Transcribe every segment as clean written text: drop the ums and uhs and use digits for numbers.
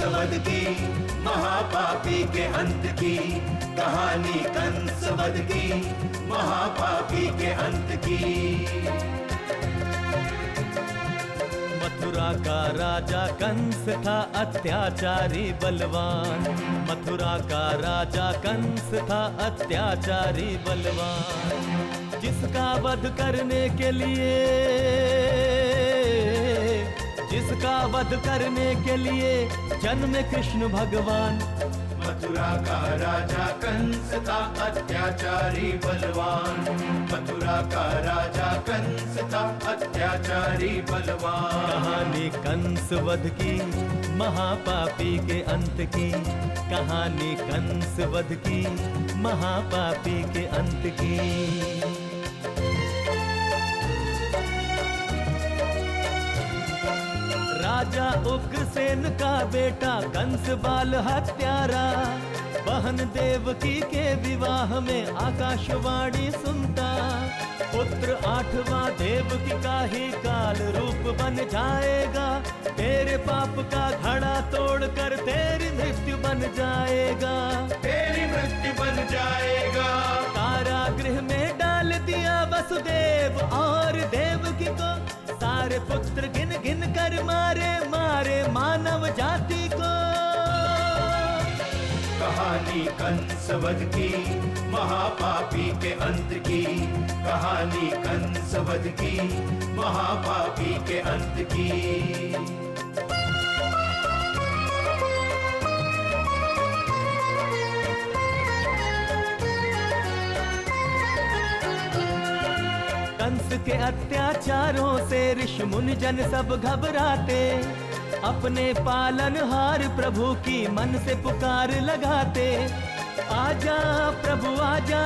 कंसवध की, महापापी के अंत की कहानी, कंसवध की महापापी के अंत की। मथुरा का राजा कंस था अत्याचारी बलवान, मथुरा का राजा कंस था अत्याचारी बलवान, जिसका वध करने के लिए, जिसका वध करने के लिए जन्मे कृष्ण भगवान। मथुरा का राजा कंस था अत्याचारी बलवान, मथुरा का राजा कंस था अत्याचारी बलवान। कहानी कंस वध की, महापापी के अंत की, कहानी कंस वध की, महापापी के अंत की। राजा उग्रसेन का बेटा कंस बाल हत्यारा, बहन देवकी के विवाह में आकाशवाणी सुनता, पुत्र आठवां देवकी का ही काल रूप बन जाएगा, तेरे पाप का घड़ा तोड़कर तेरी मृत्यु बन जाएगा, तेरी मृत्यु बन जाएगा। कारागृह में डाल दिया वसुदेव और देवकी को, सारे पुत्र गिन गिन कर मारे मारे मानव जाति को। कहानी कंसवध की, महापापी के अंत की, कहानी कंसवध की, महापापी के अंत की। कंस के अत्याचारों से ऋषि मुनि जन सब घबराते, अपने पालनहार प्रभु की मन से पुकार लगाते, आजा प्रभु आजा,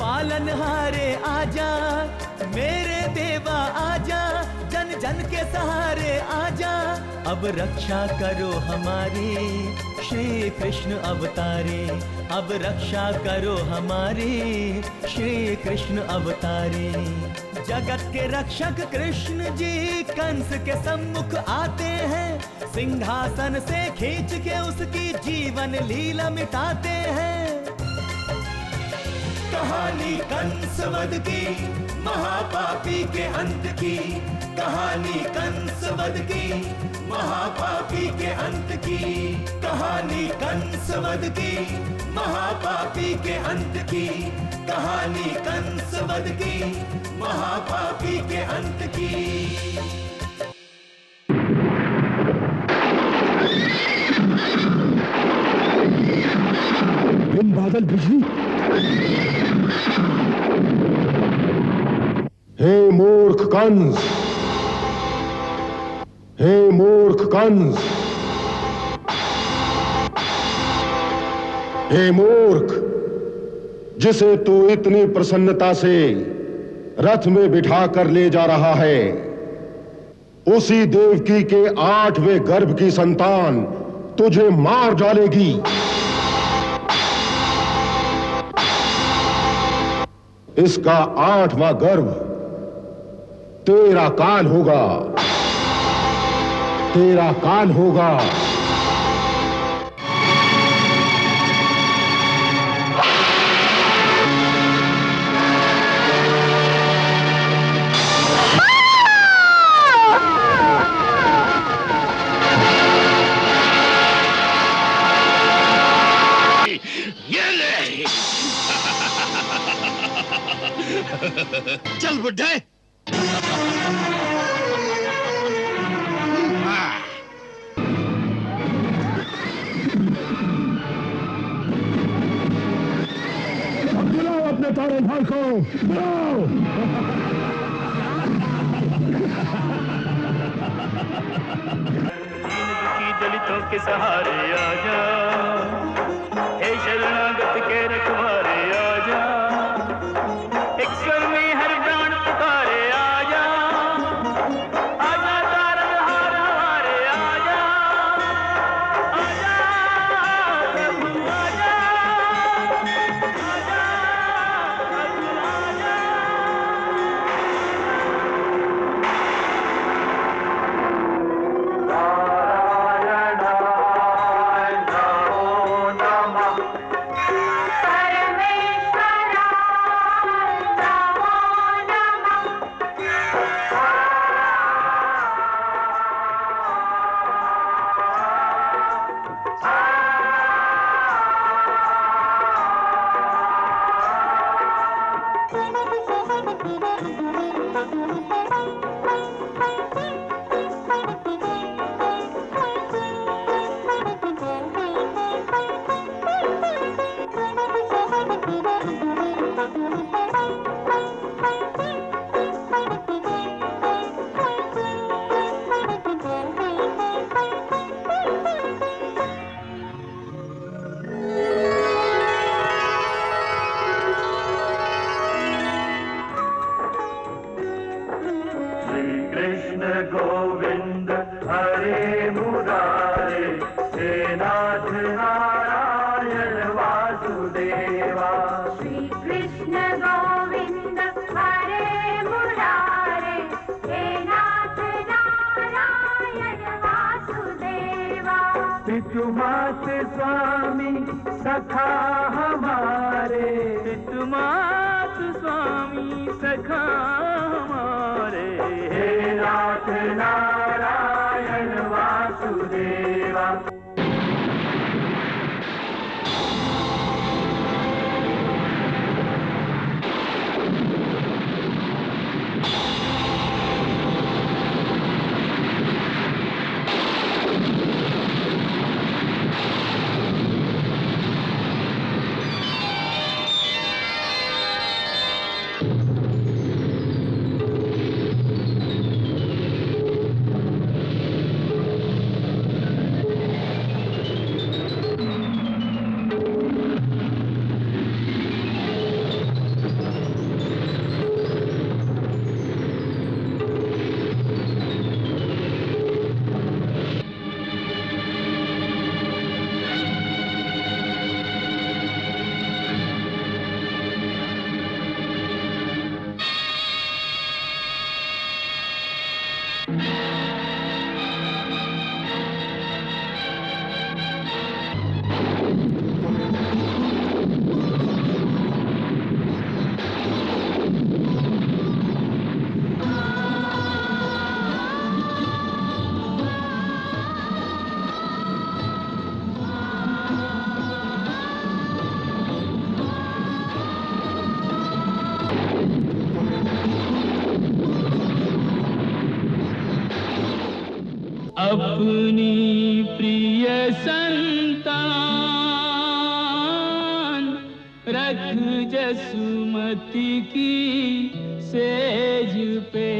पालनहारे आजा, मेरे देवा आजा, जन जन के सहारे आजा, अब रक्षा करो हमारी श्री कृष्ण अवतारी, अब रक्षा करो हमारी श्री कृष्ण अवतारी। जगत के रक्षक कृष्ण जी कंस के सम्मुख आते हैं, सिंहासन से खींच के उसकी जीवन लीला मिटाते हैं। कहानी कंसवध की, महापापी के अंत की, कहानी कंसवध की, महापापी के अंत की, कहानी कंसवध की, महापापी के अंत की, कहानी कंसवध की, महापापी के अंत की। बिन बादल बिजली, हे मूर्ख कंस, हे मूर्ख कंस, हे मूर्ख, जिसे तू इतनी प्रसन्नता से रथ में बिठा कर ले जा रहा है, उसी देवकी के 8वें गर्भ की संतान तुझे मार डालेगी। इसका 8वां गर्भ तेरा काल होगा, तेरा काल होगा। चल बुड्ढे। बुलाओ अपने तारे भाई को, बुलाओ। दलितों के सहारे आजा, हे शरणागत के रखवारे आजा, एक स्वर में हर प्राण पुकारे आजा, आजा तारनहार हमारे आजा, आजा प्रभु आजा, आजा प्रभु आजा। नारायण कृष्ण गोविंद हरे मुरारे, हे नाथ नारायण वासुदेवा। श्री कृष्ण गोविंद हरे मुरारे, हे नाथ नारायण वासुदेवा। पितुमात स्वामी सखा हमारे, पितुमात स्वामी सखा हमारे, हे नाथ नारायण वासुदेवा। अपनी प्रिय संतान रख जसुमती की सेज पे,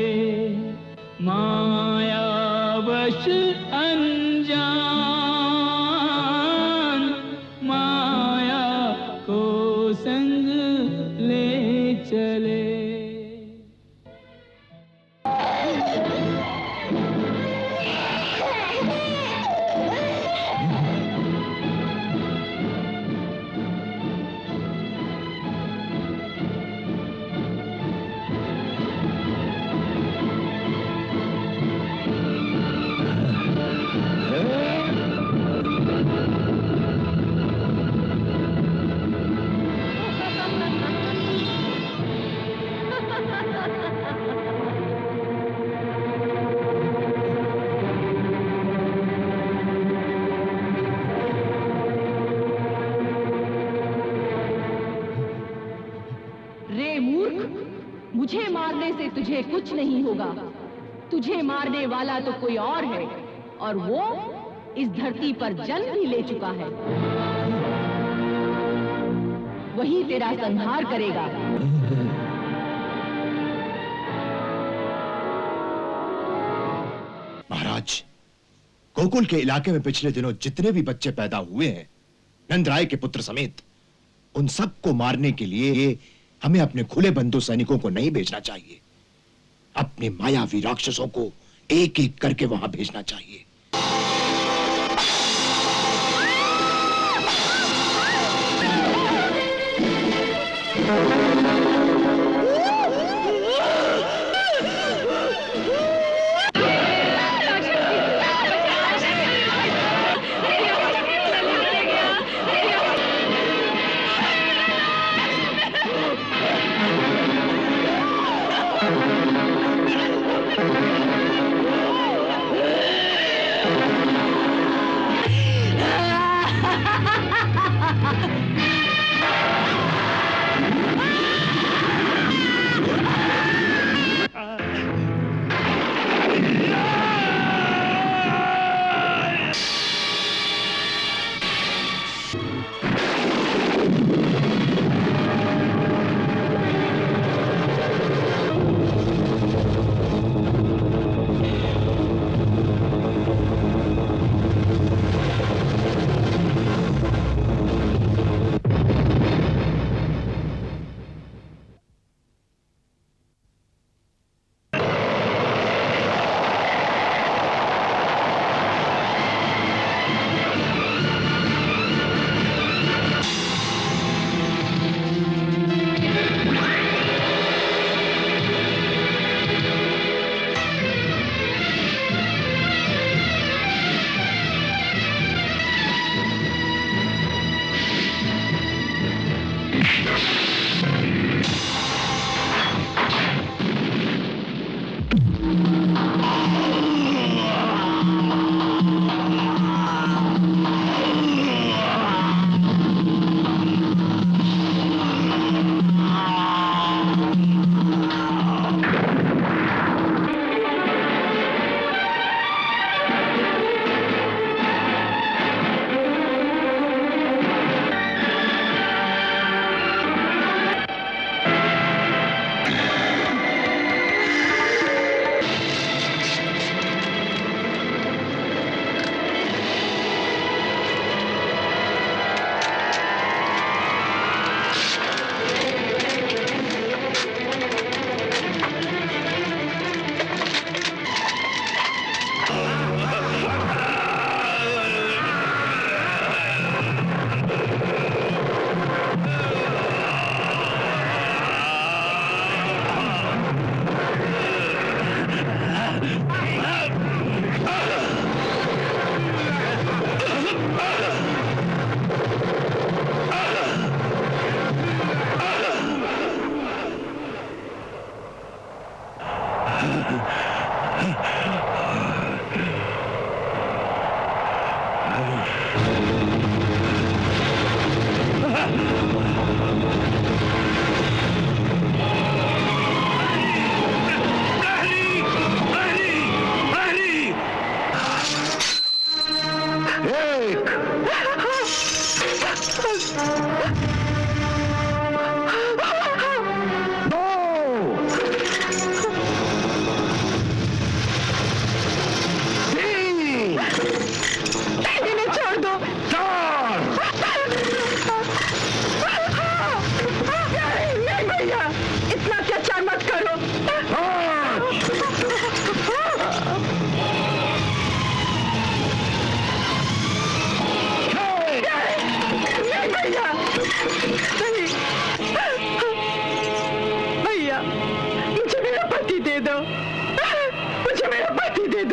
मायावश अनजान माया को संग ले चले। मुझे मारने से तुझे कुछ नहीं होगा। तुझे मारने वाला तो कोई और है, और वो इस धरती पर जन्म भी ले चुका है। वही तेरा संहार करेगा। महाराज, गोकुल के इलाके में पिछले दिनों जितने भी बच्चे पैदा हुए हैं, नंदराय के पुत्र समेत, उन सबको मारने के लिए हमें अपने खुले बंधु सैनिकों को नहीं भेजना चाहिए। अपने मायावी राक्षसों को एक एक करके वहां भेजना चाहिए।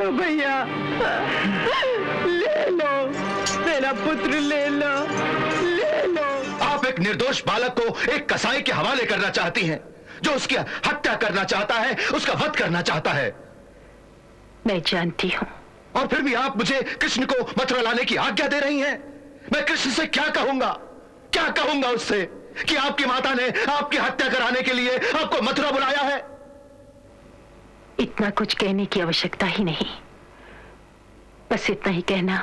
लो भैया, ले लो मेरा पुत्र, ले लो, ले लो। आप एक निर्दोष बालक को एक कसाई के हवाले करना चाहती हैं, जो उसकी हत्या करना चाहता है, उसका वध करना चाहता है। मैं जानती हूँ। और फिर भी आप मुझे कृष्ण को मथुरा लाने की आज्ञा दे रही हैं। मैं कृष्ण से क्या कहूंगा, क्या कहूंगा उससे कि आपकी माता ने आपकी हत्या कराने के लिए आपको मथुरा बुलाया है? इतना कुछ कहने की आवश्यकता ही नहीं, बस इतना ही कहना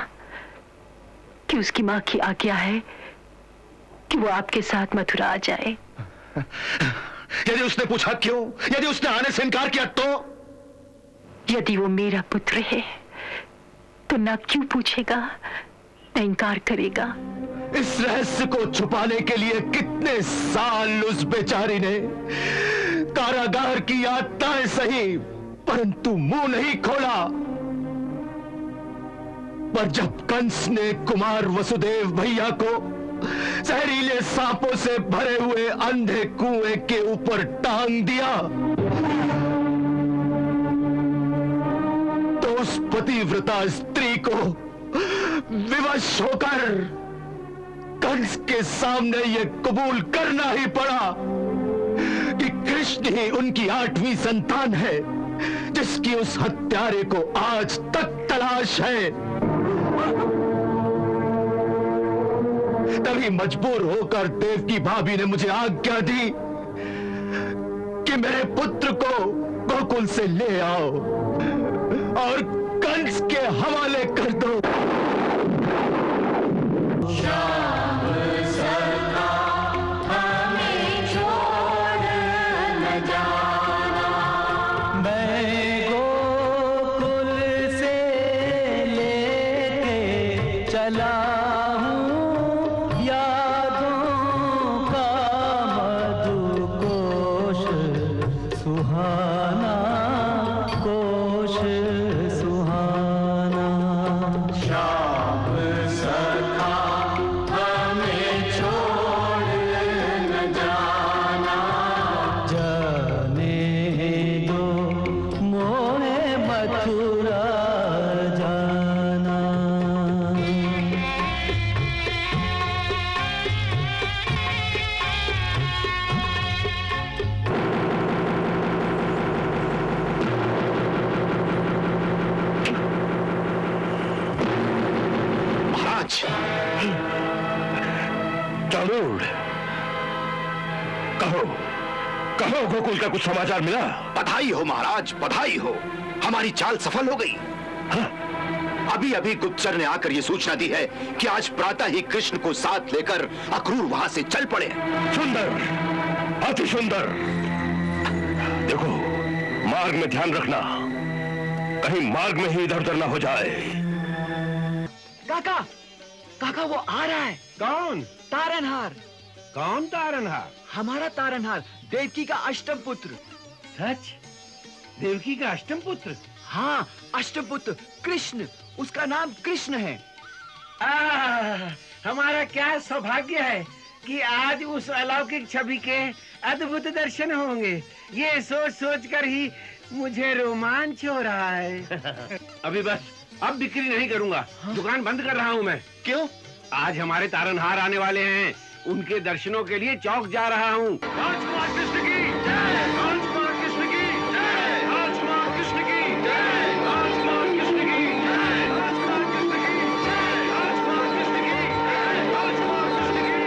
कि उसकी मां की आज्ञा है कि वो आपके साथ मथुरा आ जाए। यदि उसने पूछा क्यों, यदि उसने आने से इनकार किया तो? यदि वो मेरा पुत्र है तो ना क्यों पूछेगा, ना इनकार करेगा। इस रहस्य को छुपाने के लिए कितने साल उस बेचारी ने कारागार की यातनाएं सही, परंतु मुंह नहीं खोला। पर जब कंस ने कुमार वसुदेव भैया को जहरीले सांपों से भरे हुए अंधे कुएं के ऊपर टांग दिया, तो उस पतिव्रता स्त्री को विवश होकर कंस के सामने यह कबूल करना ही पड़ा कि कृष्ण ही उनकी 8वीं संतान है, जिसकी उस हत्यारे को आज तक तलाश है। तभी मजबूर होकर देवकी भाभी ने मुझे आज्ञा दी कि मेरे पुत्र को गोकुल से ले आओ और कंस के हवाले कर दो। कहो गोकुल का कुछ समाचार मिला? बधाई हो महाराज, बधाई हो, हमारी चाल सफल हो गई। हाँ? अभी अभी गुप्तचर ने आकर यह सूचना दी है कि आज प्रातः ही कृष्ण को साथ लेकर अक्रूर वहां से चल पड़े। सुंदर, अति सुंदर। देखो, मार्ग में ध्यान रखना, कहीं मार्ग में ही इधर उधर ना हो जाए। काका, काका वो आ रहा है। कौन? तारनहार। कौन तारनहार? हमारा तारनहार, देवकी का अष्टम पुत्र। सच? देवकी का अष्टम पुत्र? हाँ, अष्टम पुत्र कृष्ण, उसका नाम कृष्ण है। हमारा क्या सौभाग्य है कि आज उस अलौकिक छवि के अद्भुत दर्शन होंगे। ये सोच सोच कर ही मुझे रोमांच हो रहा है। अभी बस, अब बिक्री नहीं करूंगा। दुकान बंद कर रहा हूं मैं। क्यों? आज हमारे तारनहार आने वाले हैं, उनके दर्शनों के लिए चौक जा रहा हूँ। राजकुमार कृष्ण की जय, राजकुमार कृष्ण की जय, राजकुमार कृष्ण की जय, राजकुमार कृष्ण की जय, राजकुमार कृष्ण की जय, राजकुमार कृष्ण की जय, राजकुमार कृष्ण की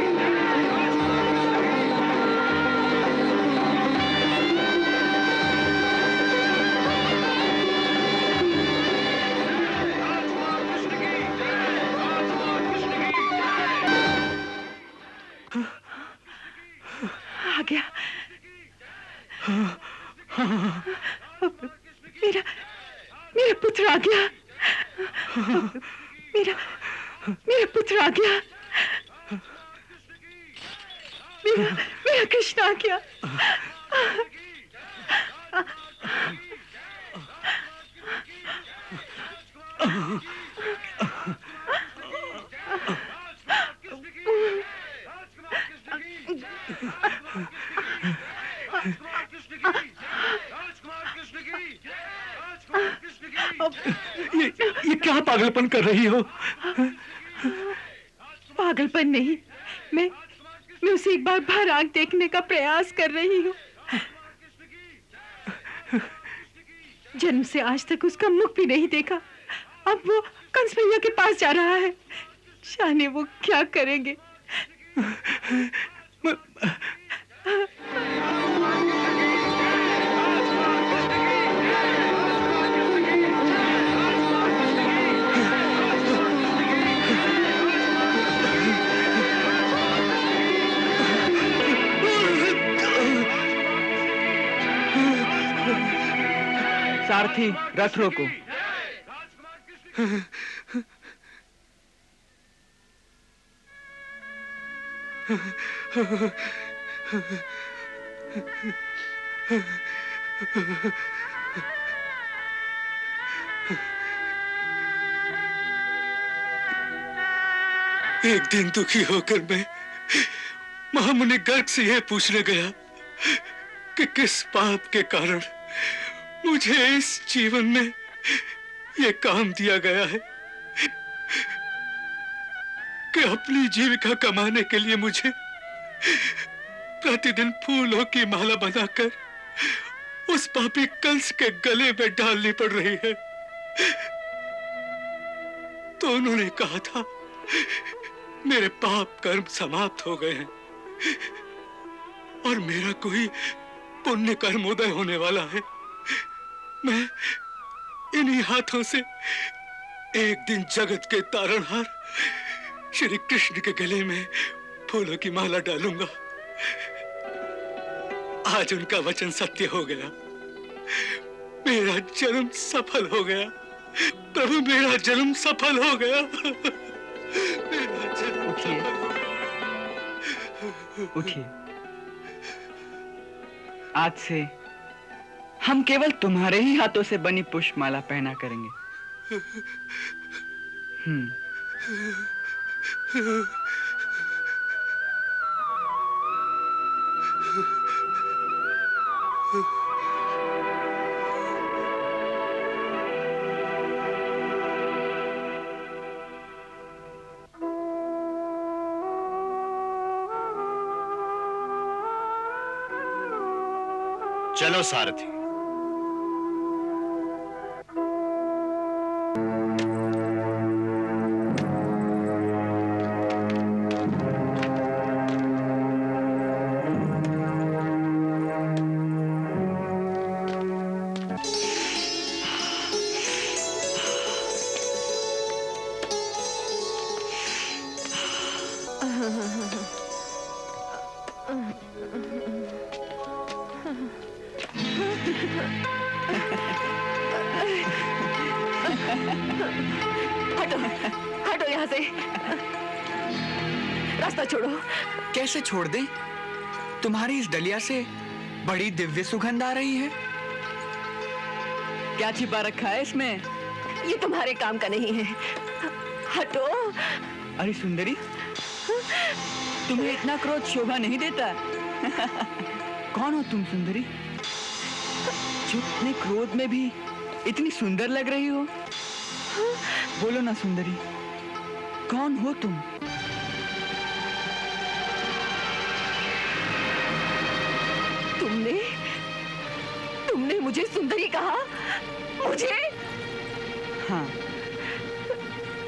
आ गया। मेरा मेरा पुत्र आ गया। मेरा पुत्र आ गया। मेरा कृष्ण आ गया। राजकुमार कृष्ण की जय, राजकुमार कृष्ण की ये क्या पागलपन कर रही हो? पागलपन नहीं, मैं उसे एक बार भर आंख देखने का प्रयास कर रही हूँ। जन्म से आज तक उसका मुख भी नहीं देखा। अब वो कंस भैया के पास जा रहा है। जाने वो क्या करेंगे। सारथी, रथ रोको। एक दिन दुखी होकर मैं महामुनि गर्ग से यह पूछने गया कि किस पाप के कारण मुझे इस जीवन में यह काम दिया गया है कि अपनी जीविका कमाने के लिए मुझे प्रतिदिन फूलों की माला बनाकर उस पापी कंस के गले में डालनी पड़ रही है। तो उन्होंने कहा था मेरे पाप कर्म समाप्त हो गए हैं और मेरा कोई पुण्य कर्म उदय होने वाला है। मैं इन्हीं हाथों से एक दिन जगत के तारणहार श्री कृष्ण के गले में फूलों की माला डालूंगा। आज उनका वचन सत्य हो गया। मेरा जन्म सफल हो गया। प्रभु, मेरा जन्म सफल हो गया। मेरा जन्म उठिए, उठिए। आज से हम केवल तुम्हारे ही हाथों से बनी पुष्पमाला पहना करेंगे। चलो सारथी। हटो यहाँ से। रास्ता छोड़ो। कैसे छोड़ दें? तुम्हारी इस डलिया से बड़ी दिव्य सुगंध आ रही है। क्या छिपा रखा है इसमें? ये तुम्हारे काम का नहीं है। हटो। अरे सुंदरी, तुम्हें इतना क्रोध शोभा नहीं देता। कौन हो तुम सुंदरी, जो इतने क्रोध में भी इतनी सुंदर लग रही हो? बोलो ना सुंदरी, कौन हो तुम? तुमने मुझे सुंदरी कहा? मुझे? हाँ।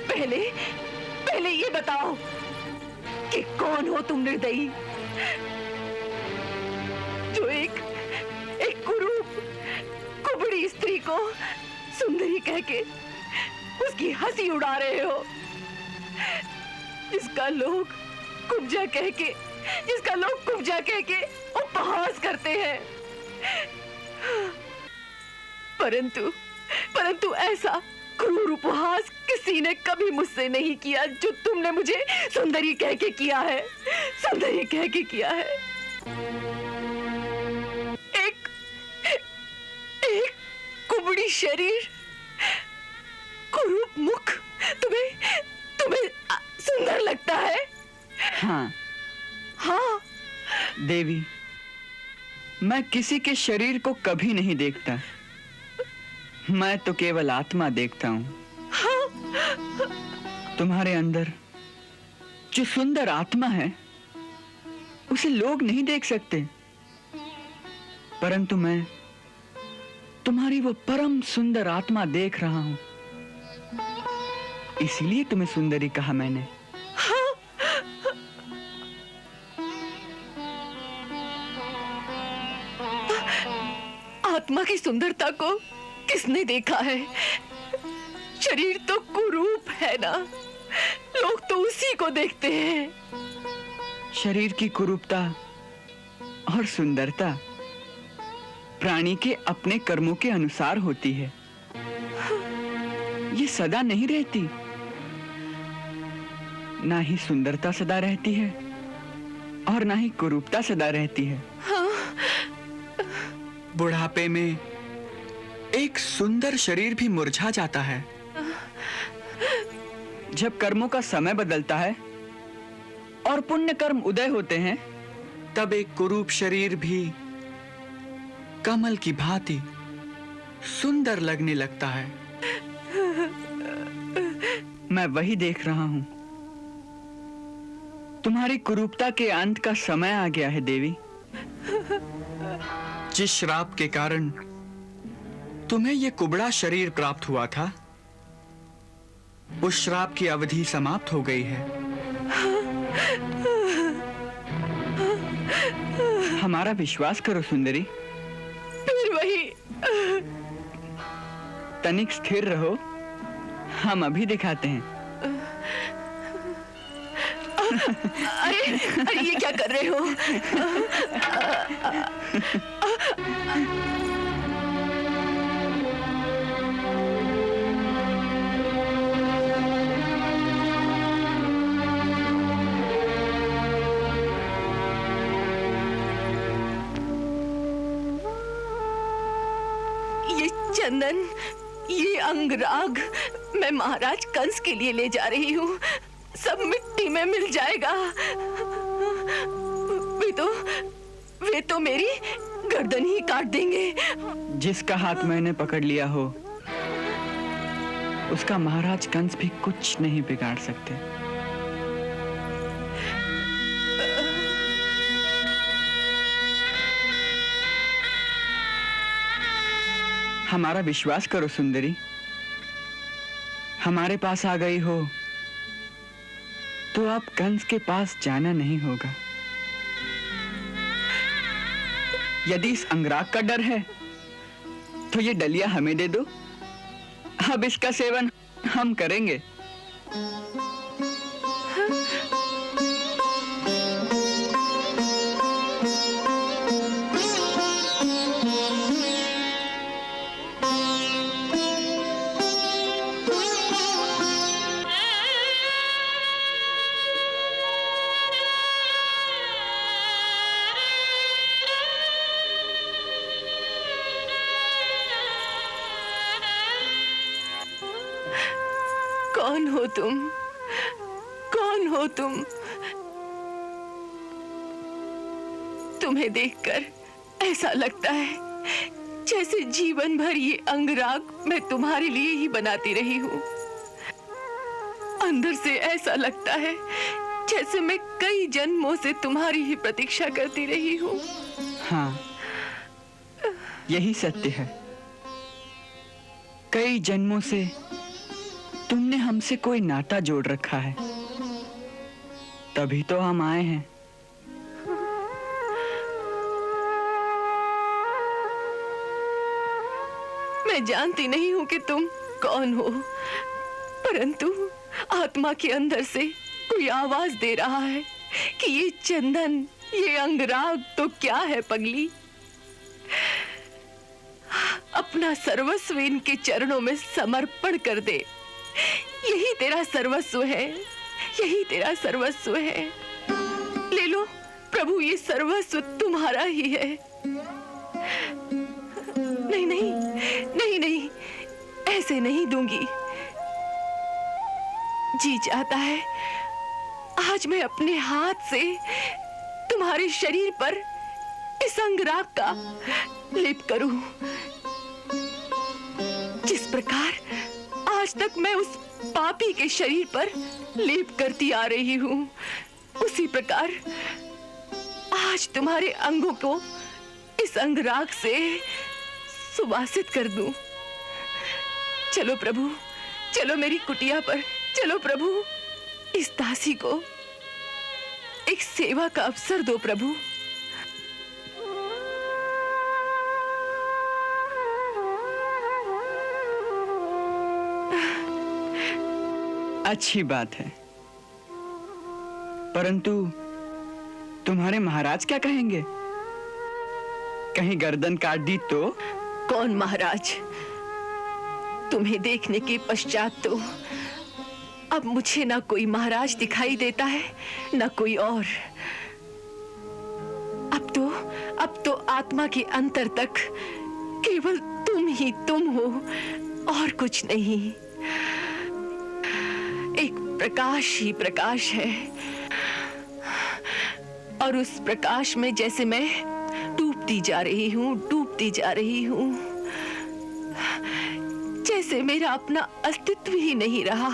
पहले ये बताओ कि कौन हो तुम निर्दयी, जो एक कुरूप कुबड़ी स्त्री को सुंदरी कह के उसकी हंसी उड़ा रहे हो, जिसका लोग कुब्जा कह के उपहास करते हैं। परंतु ऐसा क्रूर उपहास किसी ने कभी मुझसे नहीं किया जो तुमने मुझे सुंदरी कह के किया है। सुंदरी कह के किया है। एक कुबड़ी शरीर, कुरूप मुख तुम्हें सुंदर लगता है? हाँ देवी, मैं किसी के शरीर को कभी नहीं देखता, मैं तो केवल आत्मा देखता हूँ। तुम्हारे अंदर जो सुंदर आत्मा है उसे लोग नहीं देख सकते, परंतु मैं तुम्हारी वो परम सुंदर आत्मा देख रहा हूं। इसीलिए तुम्हें सुंदरी कहा मैंने। आत्मा की सुंदरता को किसने देखा है? शरीर तो कुरूप है ना, लोग तो उसी को देखते हैं। शरीर की कुरूपता और सुंदरता प्राणी के अपने कर्मों के अनुसार होती है। ये सदा नहीं रहती। ना ही सुंदरता सदा रहती है और ना ही कुरूपता सदा रहती है। बुढ़ापे में एक सुंदर शरीर भी मुरझा जाता है। जब कर्मों का समय बदलता है और पुण्य कर्म उदय होते हैं, तब एक कुरूप शरीर भी कमल की भांति सुंदर लगने लगता है। मैं वही देख रहा हूं। तुम्हारी कुरूपता के अंत का समय आ गया है देवी। जिस श्राप के कारण तुम्हें यह कुबड़ा शरीर प्राप्त हुआ था, उस श्राप की अवधि समाप्त हो गई है। हमारा विश्वास करो सुंदरी। फिर वही। तनिक स्थिर रहो, हम अभी दिखाते हैं। अरे ये क्या कर रहे हो? ये चंदन, ये अंगराग मैं महाराज कंस के लिए ले जा रही हूँ। सब मिट्टी में मिल जाएगा। वे तो मेरी गर्दन ही काट देंगे। जिसका हाथ मैंने पकड़ लिया हो, उसका महाराज कंस भी कुछ नहीं बिगाड़ सकते। हमारा विश्वास करो सुंदरी। हमारे पास आ गई हो तो आप कंस के पास जाना नहीं होगा। यदि इस अंगराग का डर है तो ये डलिया हमें दे दो, अब इसका सेवन हम करेंगे। कौन हो तुम? कौन हो तुम? तुम्हें देखकर ऐसा लगता है जैसे जीवन भर ये अंगराग मैं तुम्हारे लिए ही बनाती रही हूँ। अंदर से ऐसा लगता है जैसे मैं कई जन्मों से तुम्हारी ही प्रतीक्षा करती रही हूँ। हाँ, यही सत्य है। कई जन्मों से तुमने हमसे कोई नाता जोड़ रखा है, तभी तो हम आए हैं। मैं जानती नहीं हूं कि तुम कौन हो, परंतु आत्मा के अंदर से कोई आवाज दे रहा है कि ये चंदन, ये अंगराग तो क्या है पगली। अपना सर्वस्व इनके चरणों में समर्पण कर दे। यही तेरा सर्वस्व है, यही तेरा सर्वस्व है। ले लो प्रभु, ये सर्वस्व तुम्हारा ही है। नहीं नहीं नहीं नहीं, ऐसे नहीं दूंगी। जी चाहता है आज मैं अपने हाथ से तुम्हारे शरीर पर इस अंगराग का लेप करूं। प्रकार आज तक मैं उस पापी के शरीर पर लेप करती आ रही हूँ, उसी प्रकार आज तुम्हारे अंगों को इस अंगराग से सुवासित कर दूं। चलो प्रभु, चलो मेरी कुटिया पर, चलो प्रभु, इस दासी को एक सेवा का अवसर दो प्रभु। अच्छी बात है, परंतु तुम्हारे महाराज क्या कहेंगे? कहीं गर्दन काट दी तो? कौन महाराज? तुम्हें देखने के पश्चात तो अब मुझे ना कोई महाराज दिखाई देता है, ना कोई और। अब तो आत्मा के अंतर तक केवल तुम ही तुम हो और कुछ नहीं। एक प्रकाश ही प्रकाश है, और उस प्रकाश में जैसे मैं डूबती जा रही हूँ, डूबती जा रही हूँ, जैसे मेरा अपना अस्तित्व ही नहीं रहा।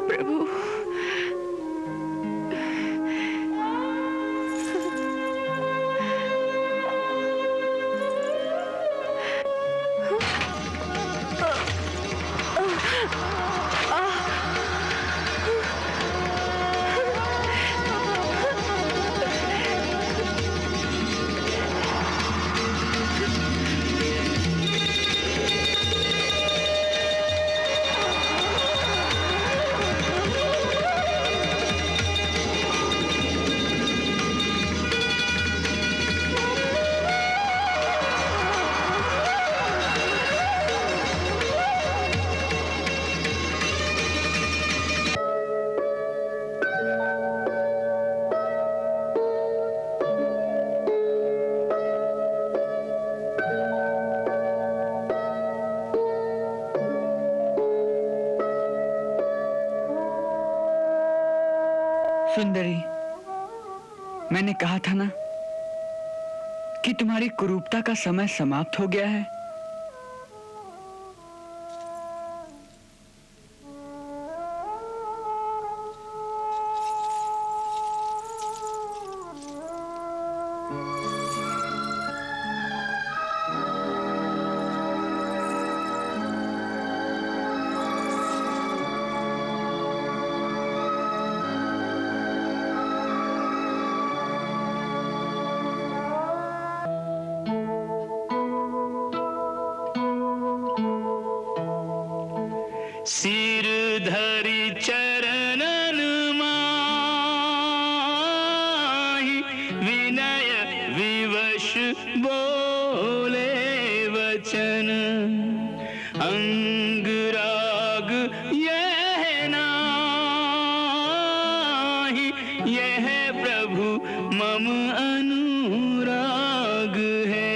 प्रभु, सुंदरी, मैंने कहा था ना कि तुम्हारी कुरूपता का समय समाप्त हो गया है। सिर धरि चरणन माहि, विनय विवश बोले वचन। अंगराग यह नाहि, यह प्रभु मम अनुराग है।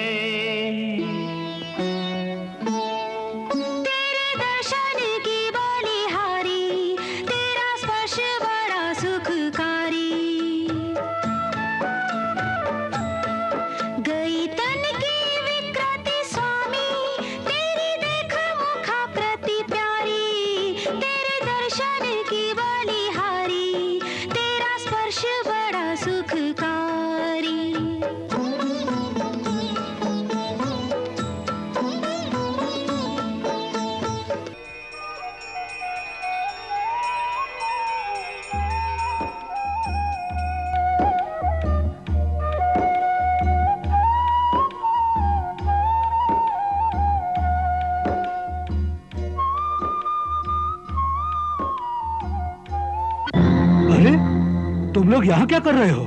तुम लोग यहाँ क्या कर रहे हो?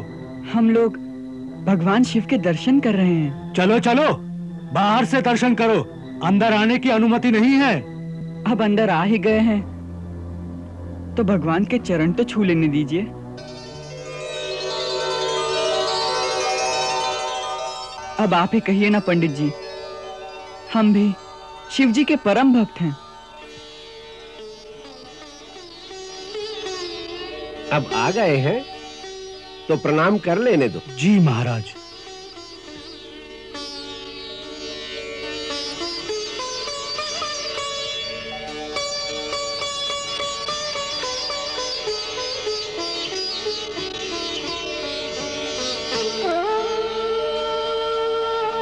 हम लोग भगवान शिव के दर्शन कर रहे हैं। चलो चलो, बाहर से दर्शन करो, अंदर आने की अनुमति नहीं है। अब अंदर आ ही गए हैं तो भगवान के चरण तो छू लेने दीजिए। अब आप ही कहिए ना पंडित जी, हम भी शिव जी के परम भक्त हैं। अब आ गए हैं तो प्रणाम कर लेने दो। जी महाराज।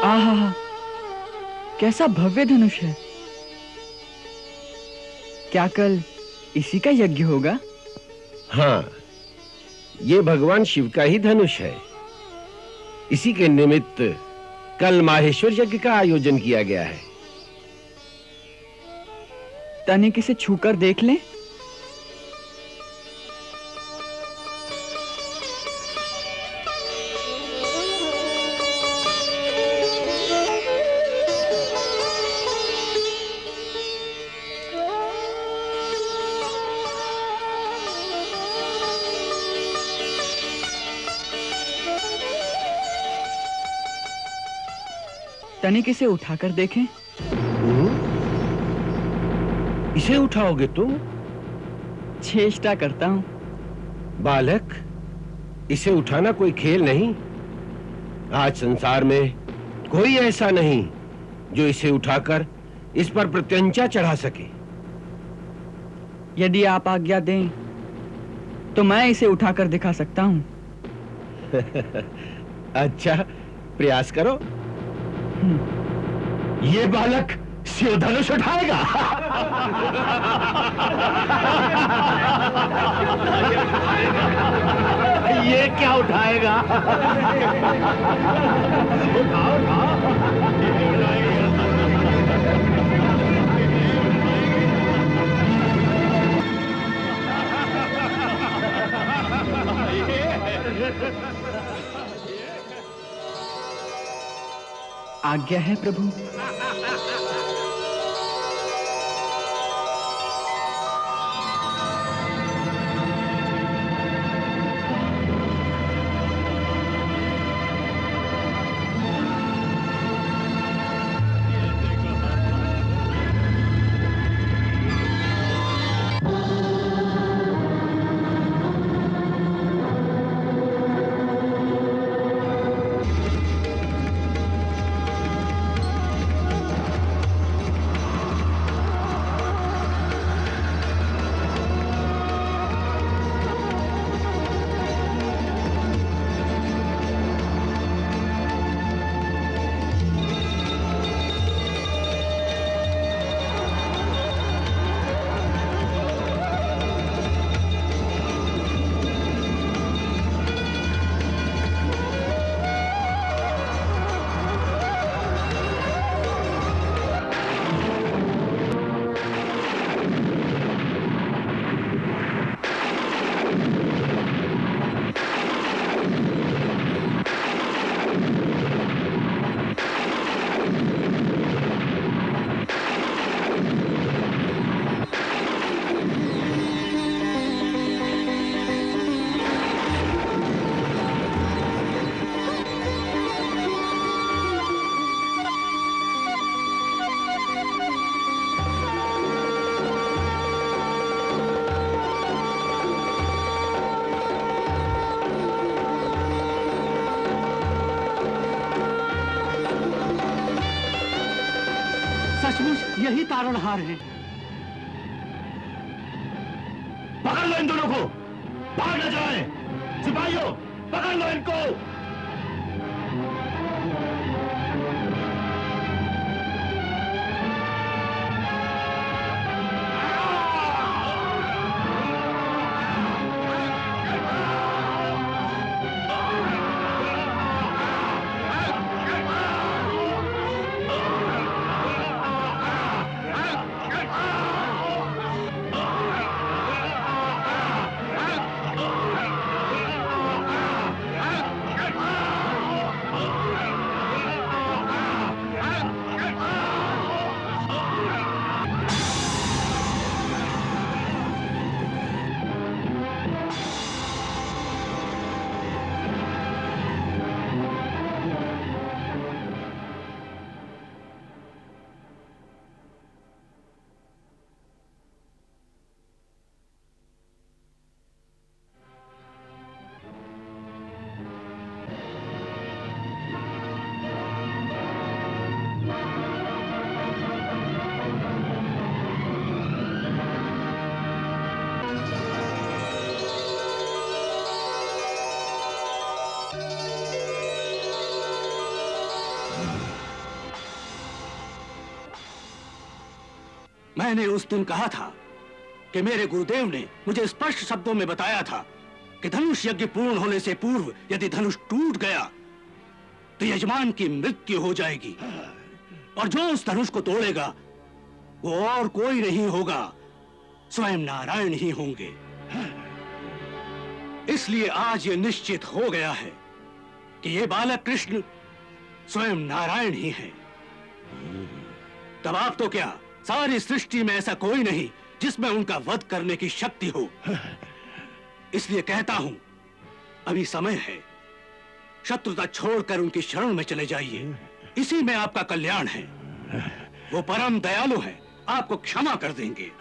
आहा, कैसा भव्य धनुष है। क्या कल इसी का यज्ञ होगा? हाँ, ये भगवान शिव का ही धनुष है। इसी के निमित्त कल माहेश्वर यज्ञ का आयोजन किया गया है। तनिक इसे छूकर देख लें। तनिक इसे उठाकर देखें। इसे उठाओगे तुम? चेष्टा करता हूं। बालक, इसे उठाना कोई खेल नहीं। आज संसार में कोई ऐसा नहीं जो इसे उठाकर इस पर प्रत्यंचा चढ़ा सके। यदि आप आज्ञा दें तो मैं इसे उठाकर दिखा सकता हूं। अच्छा, प्रयास करो। ये बालक शिव धनुष उठाएगा। ये क्या उठाएगा? उठाओ, उठाओ। आज्ञा है प्रभु। सचमुच यही तारणहार है। पकड़ लो इन दोनों को, भाग न जाए। सिपाहियों, पकड़ लो इनको। मैंने उस दिन कहा था कि मेरे गुरुदेव ने मुझे स्पष्ट शब्दों में बताया था कि धनुष यज्ञ पूर्ण होने से पूर्व यदि धनुष टूट गया तो यजमान की मृत्यु हो जाएगी, और जो उस धनुष को तोड़ेगा वो और कोई नहीं होगा, स्वयं नारायण ही होंगे। इसलिए आज ये निश्चित हो गया है कि ये बालक कृष्ण स्वयं नारायण ही हैं। तब आप तो क्या, सारी सृष्टि में ऐसा कोई नहीं जिसमें उनका वध करने की शक्ति हो। इसलिए कहता हूं, अभी समय है, शत्रुता छोड़कर उनकी शरण में चले जाइए, इसी में आपका कल्याण है। वो परम दयालु है, आपको क्षमा कर देंगे।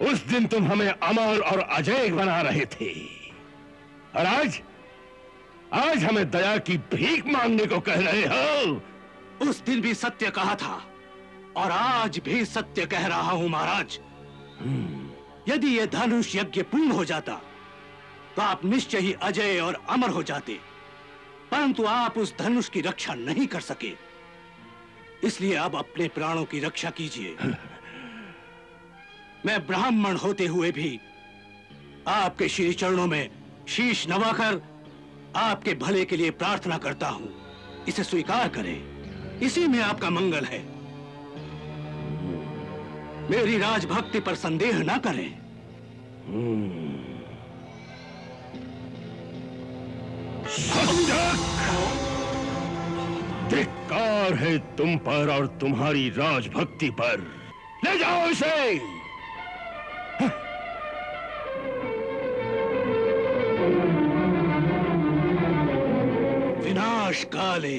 उस दिन तुम हमें अमर और अजय बना रहे थे, और आज हमें दया की भीख मांगने को कह रहे हो। उस दिन भी सत्य कहा था और आज भी सत्य कह रहा हूं महाराज। यदि यह धनुष यज्ञ पूर्ण हो जाता तो आप निश्चय ही अजय और अमर हो जाते, परंतु आप उस धनुष की रक्षा नहीं कर सके। इसलिए अब अपने प्राणों की रक्षा कीजिए। मैं ब्राह्मण होते हुए भी आपके श्री चरणों में शीश नवाकर आपके भले के लिए प्रार्थना करता हूं। इसे स्वीकार करें, इसी में आपका मंगल है। मेरी राजभक्ति पर संदेह ना करें। धिक्कार है तुम पर और तुम्हारी राजभक्ति पर। ले जाओ इसे। विनाश काले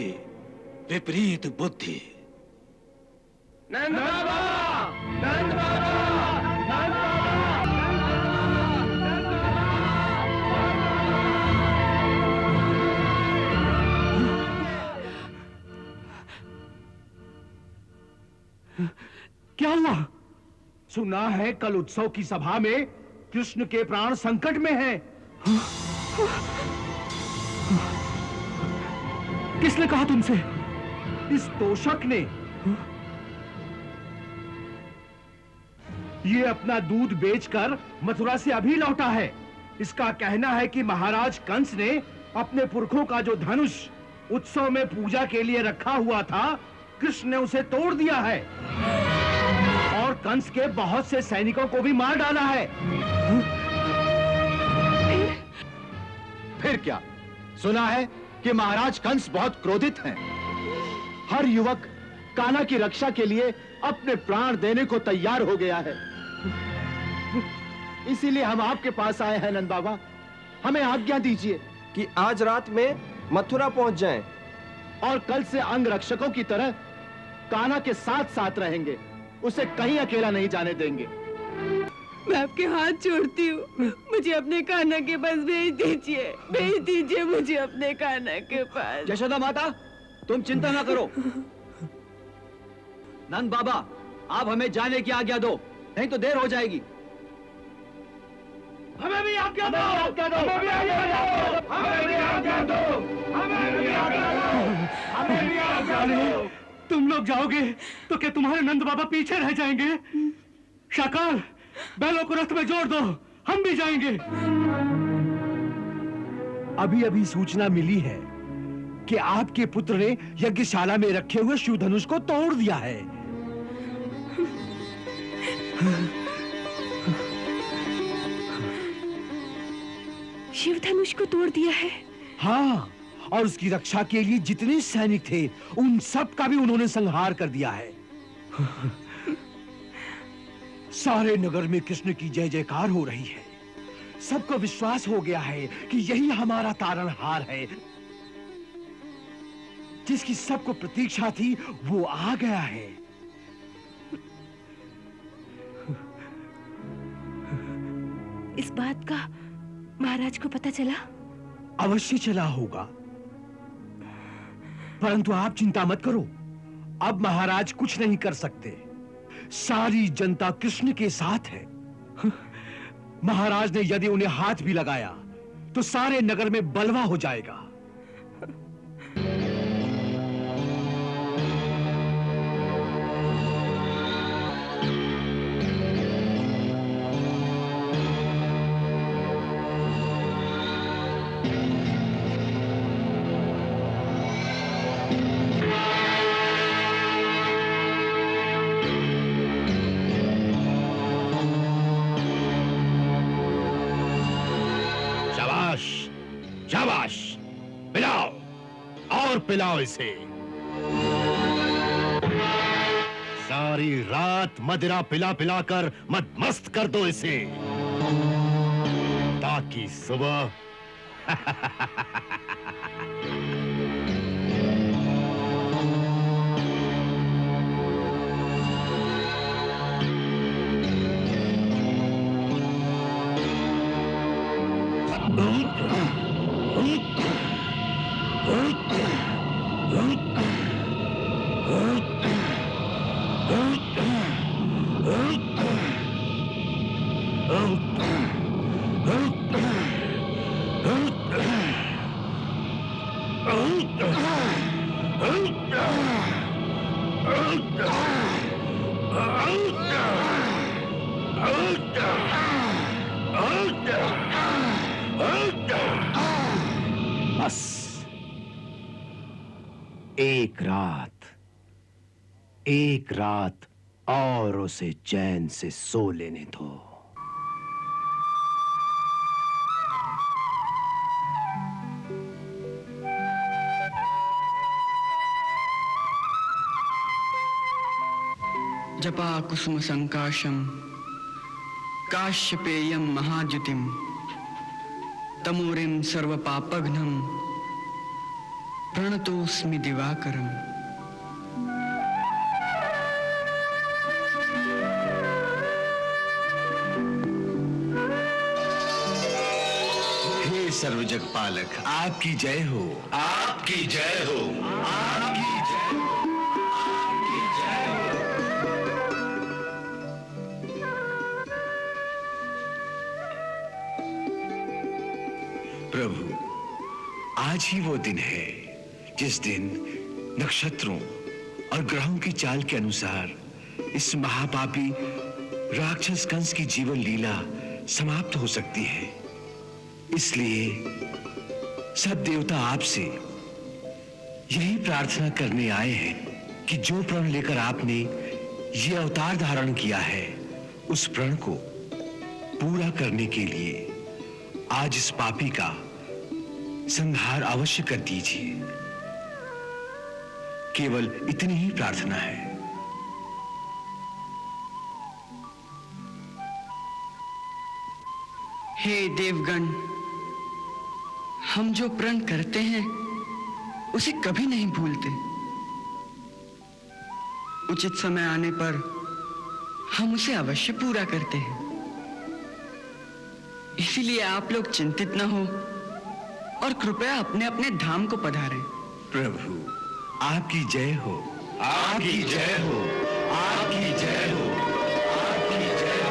विपरीत बुद्धि। नंद बाबा, नंद बाबा, नंद क्या हुआ? सुना है कल उत्सव की सभा में कृष्ण के प्राण संकट में हैं। किसने कहा तुमसे? इस तोषक ने। ये अपना दूध बेचकर मथुरा से अभी लौटा है। इसका कहना है कि महाराज कंस ने अपने पुरखों का जो धनुष उत्सव में पूजा के लिए रखा हुआ था, कृष्ण ने उसे तोड़ दिया है और कंस के बहुत से सैनिकों को भी मार डाला है। फिर क्या? सुना है कि महाराज कंस बहुत क्रोधित हैं। हर युवक कान्हा की रक्षा के लिए अपने प्राण देने को तैयार हो गया है। इसीलिए हम आपके पास आए हैं नंद बाबा। हमें आज्ञा दीजिए कि आज रात में मथुरा पहुंच जाएं और कल से अंग रक्षकों की तरह कान्हा के साथ साथ रहेंगे। उसे कहीं अकेला नहीं जाने देंगे। मैं आपके हाथ जोड़ती हूँ, मुझे अपने कान्हा के पास भेज दीजिए मुझे अपने कान्हा के पास। यशोदा माता, तुम चिंता ना करो। नंद बाबा, आप हमें जाने की आज्ञा दो, नहीं तो देर हो जाएगी। हमें भी आज्ञा दो, हमें भी आज्ञा दो, हमें भी आज्ञा दो, हमें भी आज्ञा दो, हमें भी आज्ञा दो। तुम लोग जाओगे तो क्या तुम्हारे नंद बाबा पीछे रह जाएंगे? शाकाल, बैलों को रथ में जोड़ दो, हम भी जाएंगे। अभी अभी सूचना मिली है कि आपके पुत्र ने यज्ञशाला में रखे हुए शिव धनुष को तोड़ दिया है। शिव धनुष को तोड़ दिया है? हाँ, और उसकी रक्षा के लिए जितने सैनिक थे उन सब का भी उन्होंने संहार कर दिया है। सारे नगर में कृष्ण की जय जयकार हो रही है। सबको विश्वास हो गया है कि यही हमारा तारणहार है। जिसकी सबको प्रतीक्षा थी वो आ गया है। इस बात का महाराज को पता चला? अवश्य चला होगा, परंतु आप चिंता मत करो। अब महाराज कुछ नहीं कर सकते। सारी जनता कृष्ण के साथ है। महाराज ने यदि उन्हें हाथ भी लगाया तो सारे नगर में बलवा हो जाएगा। पिलाओ इसे। सारी रात मदिरा पिला पिलाकर मदमस्त कर दो इसे, ताकि सुबह एक रात और उसे चैन से सो लेने दो। जपा कुसुम संकाशम काश्यपेयम महाद्युतिम तमोरिम सर्व पापघ्नम प्रणतोस्मि दिवाकरम। सर्व जगपालक आपकी जय हो, आपकी जय हो, आपकी जय हो, आपकी जय हो। प्रभु, आज ही वो दिन है जिस दिन नक्षत्रों और ग्रहों की चाल के अनुसार इस महापापी राक्षस कंस की जीवन लीला समाप्त हो सकती है। इसलिए सब देवता आपसे यही प्रार्थना करने आए हैं कि जो प्रण लेकर आपने ये अवतार धारण किया है, उस प्रण को पूरा करने के लिए आज इस पापी का संहार अवश्य कर दीजिए। केवल इतनी ही प्रार्थना है। हे देवगण, हम जो प्रण करते हैं उसे कभी नहीं भूलते। उचित समय आने पर हम उसे अवश्य पूरा करते हैं। इसीलिए आप लोग चिंतित न हो और कृपया अपने अपने धाम को पधारें। प्रभु, आपकी जय हो, आपकी जय हो, आपकी जय हो, आपकी जय हो,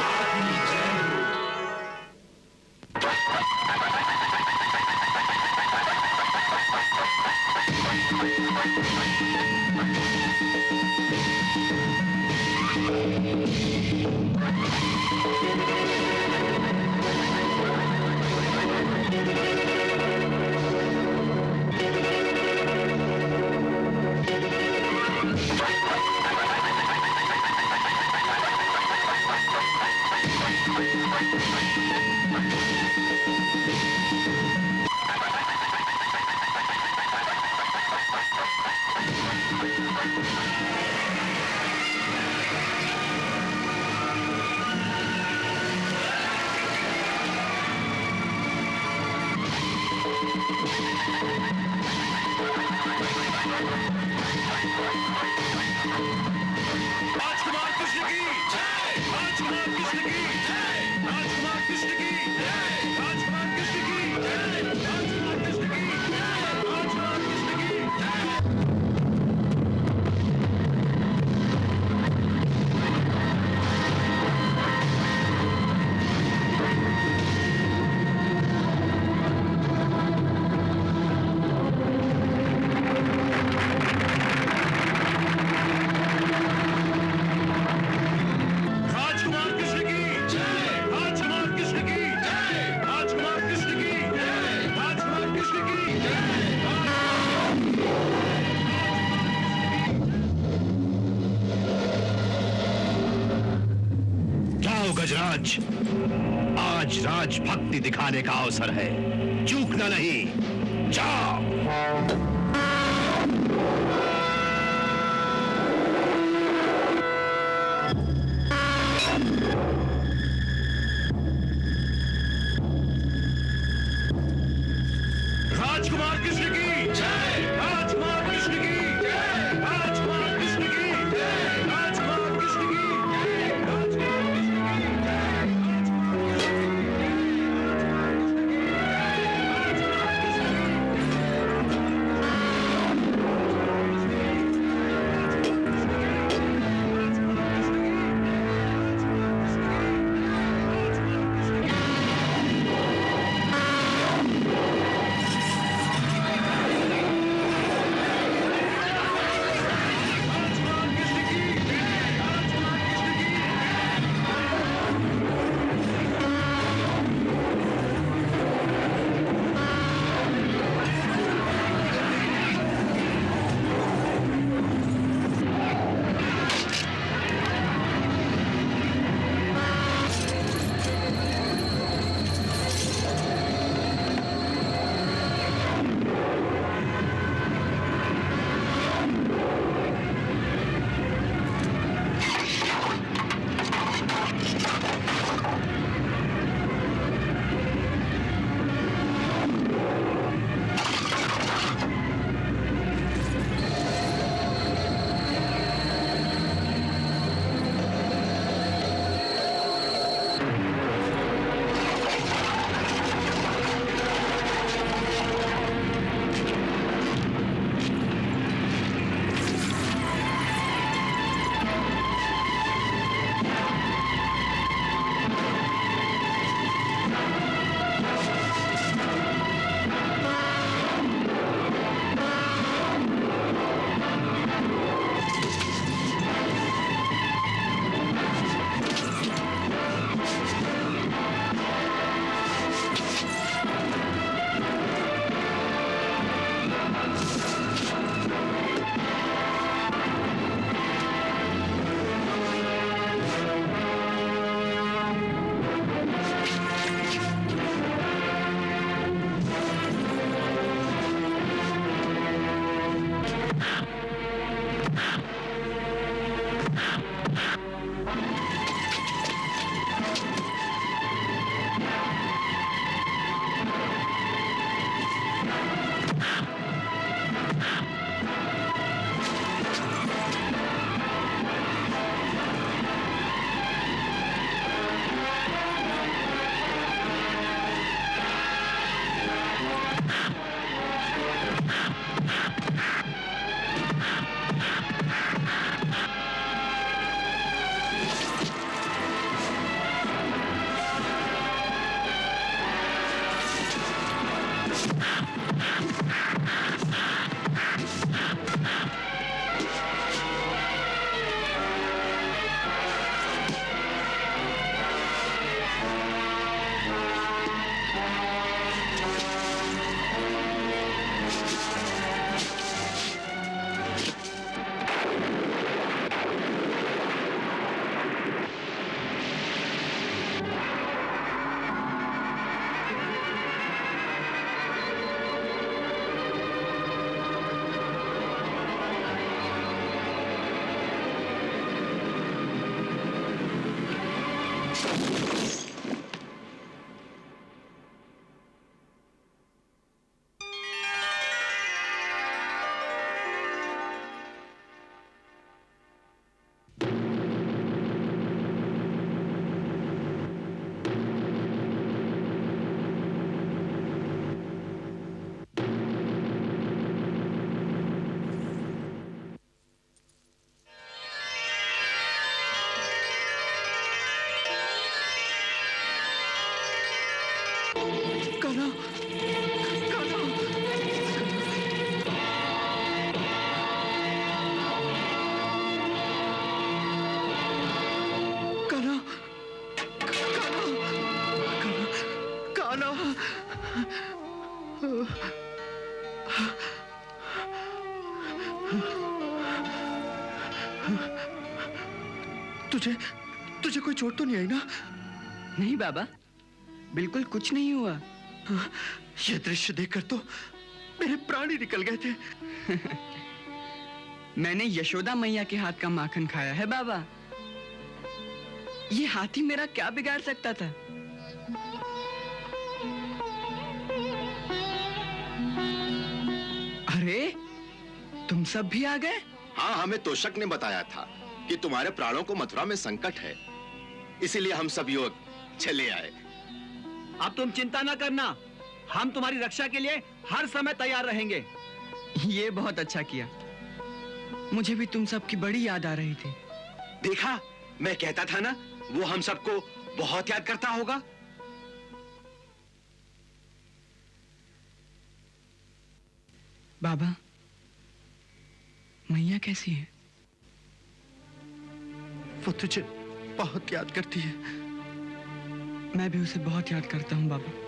आपकी जय हो। गजराज, आज राजभक्ति दिखाने का अवसर है, चूकना नहीं, जाओ। कान्हा, कान्हा। कान्हा, कान्हा, कान्हा, तुझे तुझे कोई चोट तो नहीं आई ना? नहीं बाबा, बिल्कुल कुछ नहीं हुआ। यह दृश्य देखकर तो मेरे प्राण ही निकल गए थे। मैंने यशोदा मैया के हाथ का माखन खाया है बाबा। ये हाथी मेरा क्या बिगाड़ सकता था? अरे, तुम सब भी आ गए? हाँ, हमें तोशक ने बताया था कि तुम्हारे प्राणों को मथुरा में संकट है, इसीलिए हम सब युवक चले आए। अब तुम चिंता ना करना, हम तुम्हारी रक्षा के लिए हर समय तैयार रहेंगे। ये बहुत अच्छा किया। मुझे भी तुम सबकी बड़ी याद आ रही थी। देखा, मैं कहता था ना, वो हम सबको बहुत याद करता होगा। बाबा, मैया कैसी है? वो तुझे बहुत याद करती है। मैं भी उसे बहुत याद करता हूँ बाबा।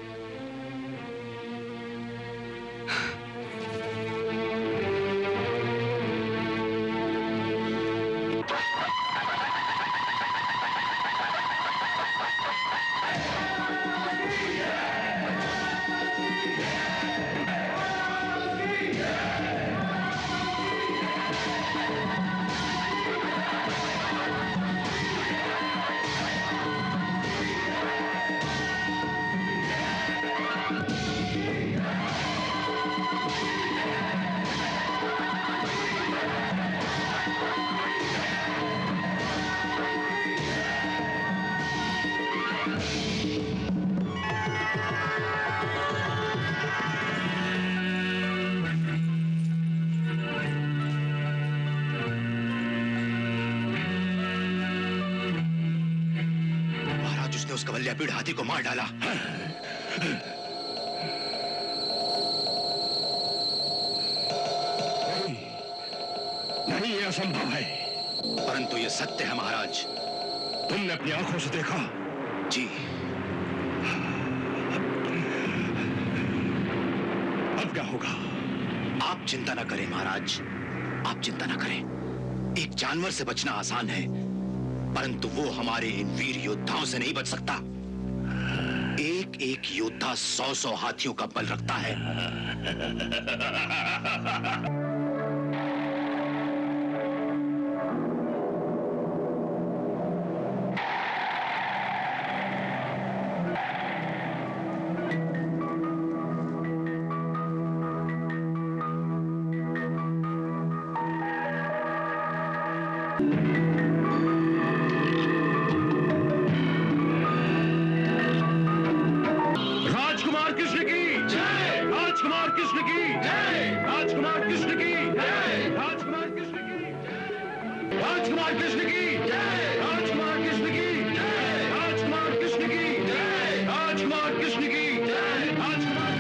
उस कवल्यापीड़ हाथी को मार डाला। नहीं, ये असंभव है। परंतु ये सत्य है महाराज। तुमने अपनी आंखों से देखा? जी। अब क्या होगा? आप चिंता न करें महाराज, आप चिंता न करें। एक जानवर से बचना आसान है, परंतु वो हमारे इन वीर योद्धाओं से नहीं बच सकता। एक एक योद्धा 100-100 हाथियों का बल रखता है। राजकुमार कृष्ण की जय! राजकुमार कृष्ण की जय! राजकुमार कृष्ण की जय! राजकुमार कृष्ण की जय! राजकुमार कृष्ण की जय! राजकुमार कृष्ण की जय! राजकुमार कृष्ण की जय! राजकुमार कृष्ण की जय! राजकुमार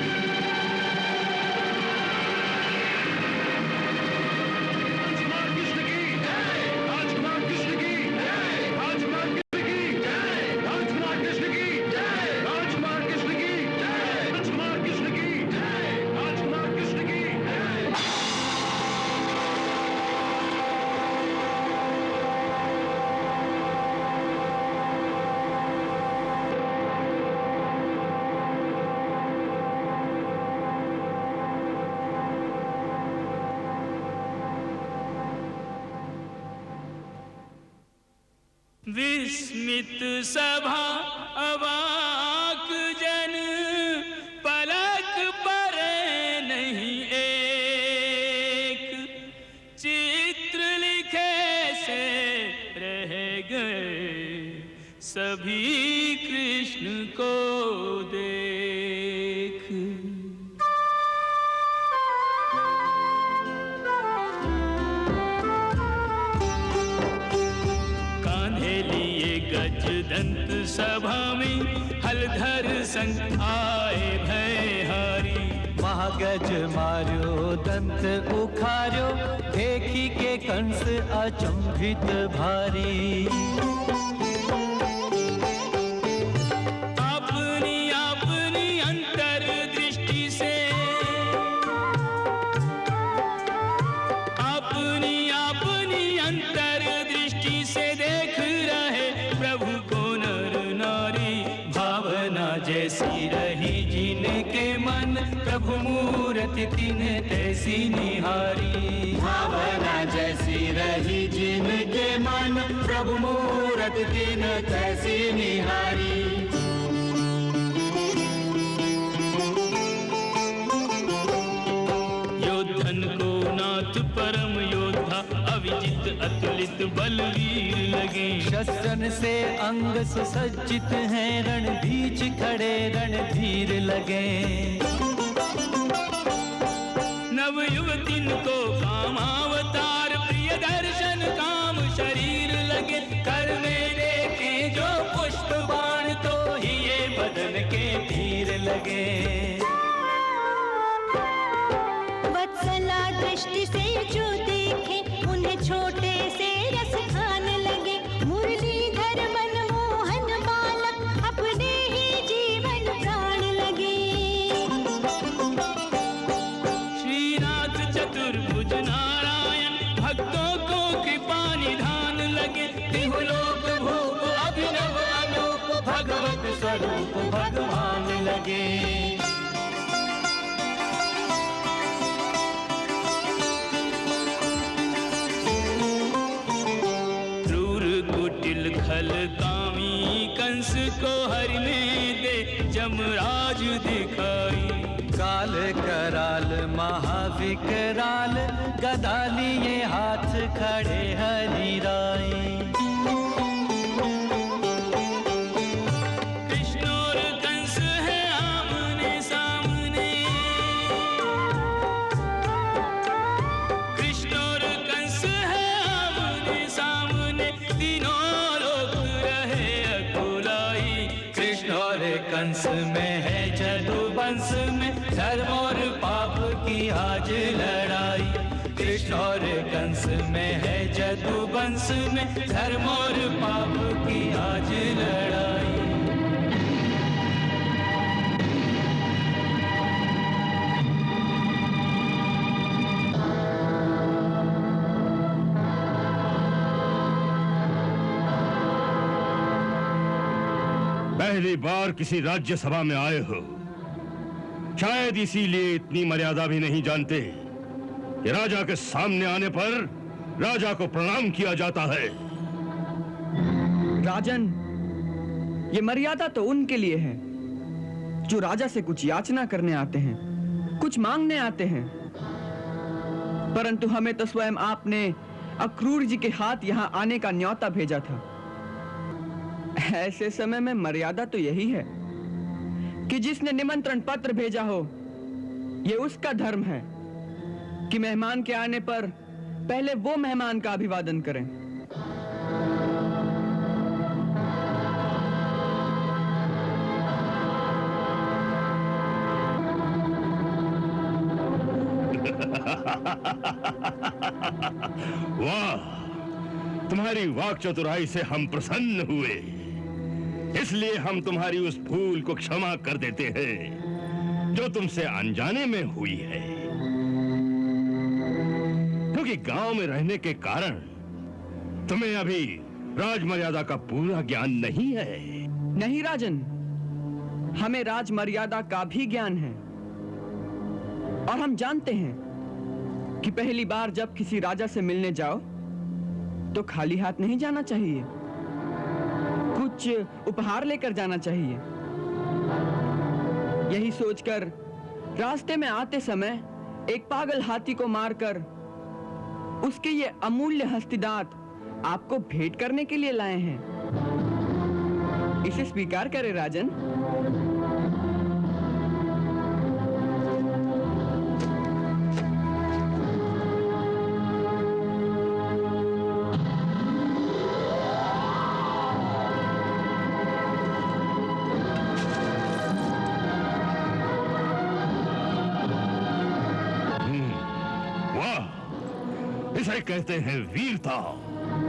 कृष्ण की जय! राजकुमार कृष्ण की जय! राजकुमार कृष्ण की जय! राजकुमार कृष्ण की जय! राजकुमार कृष्ण की जय! राजकुमार कृष्ण की जय! राजकुमार कृष्ण की जय! विस्मित सभा अवाक जन, पलक पर नहीं एक, चित्र लिखे से रह गए सभी कृष्ण को देख। कांधे लिए गजदंत सभा में हलधर संग आए भयहारी। महागज मार्यो दंत उखार्यो, देखी के कंस अचंभित भारी। अपनी अपनी अंतर दृष्टि से, अपनी अपनी अंतर दृष्टि से देख रहे प्रभु को नर नारी। भावना जैसी रही जिनके मन, प्रभु मूरति तिन तैसी निहारी। भावना जैसी रही जिनके मन, प्रभु मूरति तिन तैसी निहारी। योद्धन को नाथ परम योद्धा, अविजित अतुलित बलवीर लगे। शस्त्रन से अंग सुसज्जित हैं, रण बीच खड़े रणधीर लगे। नव युवतिन को कामावतार, प्रिय दर्शन काम शरीर लगे। कर में देखे जो पुष्प बाण, तो ही ये बदन के तीर लगे। वत्सला दृष्टि से जो देखे, उन्हें छोटे से रस खाने लगे। मुरलीधर मनमोहन बालक, अपने ही जीवन प्राण लगे। श्रीनाथ चतुर्भुज नारायण, भक्तों को कृपा निधान लगे। तिहुलोक भूप अभिनव अनूप, भगवत स्वरूप भगवान लगे। क्रूर कुटिल खल कामी कंस को हरने दे जमराज दिखाई। काल कराल महाविकराल, गदा लिए हाथ खड़े हरि राई। कृष्ण और कंस है आमने सामने, कृष्ण और कंस है आमने सामने। तीनों लोग रहे अकुलाई। कृष्ण और कंस में है जदुवंश में, धर्म और पाप की आज लड़ाई। कृष्ण और कंस में है जदुवंश में, धर्म और पाप की आज लड़ाई। पहली बार किसी राज्यसभा में आए हो, शायद इसीलिए इतनी मर्यादा भी नहीं जानते कि राजा के सामने आने पर राजा को प्रणाम किया जाता है। राजन, ये मर्यादा तो उनके लिए है जो राजा से कुछ याचना करने आते हैं, कुछ मांगने आते हैं। परंतु हमें तो स्वयं आपने अक्रूर जी के हाथ यहाँ आने का न्योता भेजा था। ऐसे समय में मर्यादा तो यही है कि जिसने निमंत्रण पत्र भेजा हो, ये उसका धर्म है कि मेहमान के आने पर पहले वो मेहमान का अभिवादन करें। वाह, तुम्हारी वाक चतुराई से हम प्रसन्न हुए, इसलिए हम तुम्हारी उस भूल को क्षमा कर देते हैं जो तुमसे अनजाने में हुई है। क्योंकि गांव में रहने के कारण तुम्हें अभी राजमर्यादा का पूरा ज्ञान नहीं है। नहीं राजन, हमें राजमर्यादा का भी ज्ञान है और हम जानते हैं कि पहली बार जब किसी राजा से मिलने जाओ तो खाली हाथ नहीं जाना चाहिए। कुछ उपहार लेकर जाना चाहिए। यही सोचकर रास्ते में आते समय एक पागल हाथी को मारकर उसके ये अमूल्य हस्तिदांत आपको भेंट करने के लिए लाए हैं। इसे स्वीकार करें राजन। इसे कहते हैं वीरता।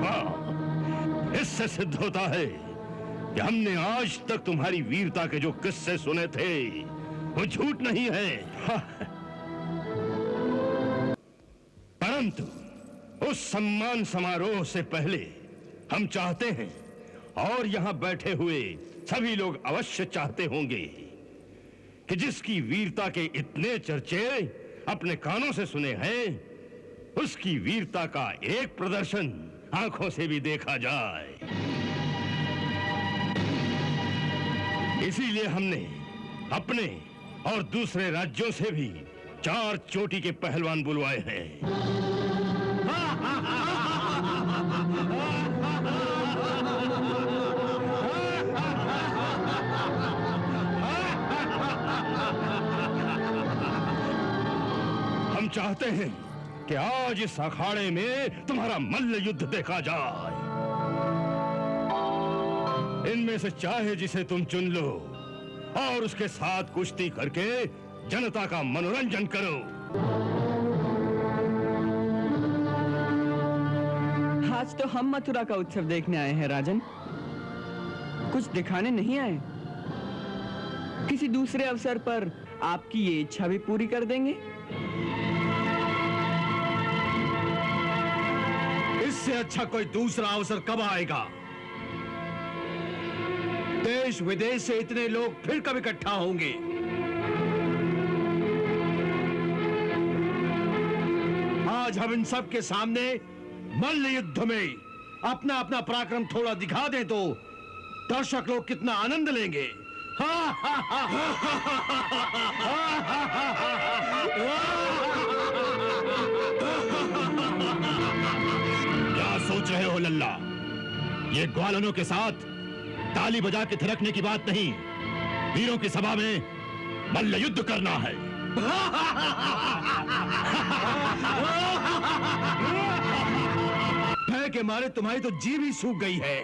हाँ, इससे सिद्ध होता है कि हमने आज तक तुम्हारी वीरता के जो किस्से सुने थे वो झूठ नहीं है। हाँ। परंतु उस सम्मान समारोह से पहले हम चाहते हैं, और यहां बैठे हुए सभी लोग अवश्य चाहते होंगे, कि जिसकी वीरता के इतने चर्चे अपने कानों से सुने हैं, उसकी वीरता का एक प्रदर्शन आंखों से भी देखा जाए। इसीलिए हमने अपने और दूसरे राज्यों से भी 4 चोटी के पहलवान बुलवाए हैं। हम चाहते हैं कि आज इस अखाड़े में तुम्हारा मल्ल युद्ध देखा जाए। इनमें से चाहे जिसे तुम चुन लो और उसके साथ कुश्ती करके जनता का मनोरंजन करो। आज तो हम मथुरा का उत्सव देखने आए हैं राजन, कुछ दिखाने नहीं आए। किसी दूसरे अवसर पर आपकी ये इच्छा भी पूरी कर देंगे। इससे अच्छा कोई दूसरा अवसर कब आएगा? देश विदेश से इतने लोग फिर कब इकट्ठा होंगे? आज हम इन सब के सामने मल्ल युद्ध में अपना अपना पराक्रम थोड़ा दिखा दें तो दर्शक लोग कितना आनंद लेंगे। क्या सोच रहे हो लल्ला? ये ग्वालनों के साथ ताली बजा के थिरकने की बात नहीं, वीरों की सभा में मल्ल युद्ध करना है। भय के मारे तुम्हारी तो जीभ ही सूख गई है।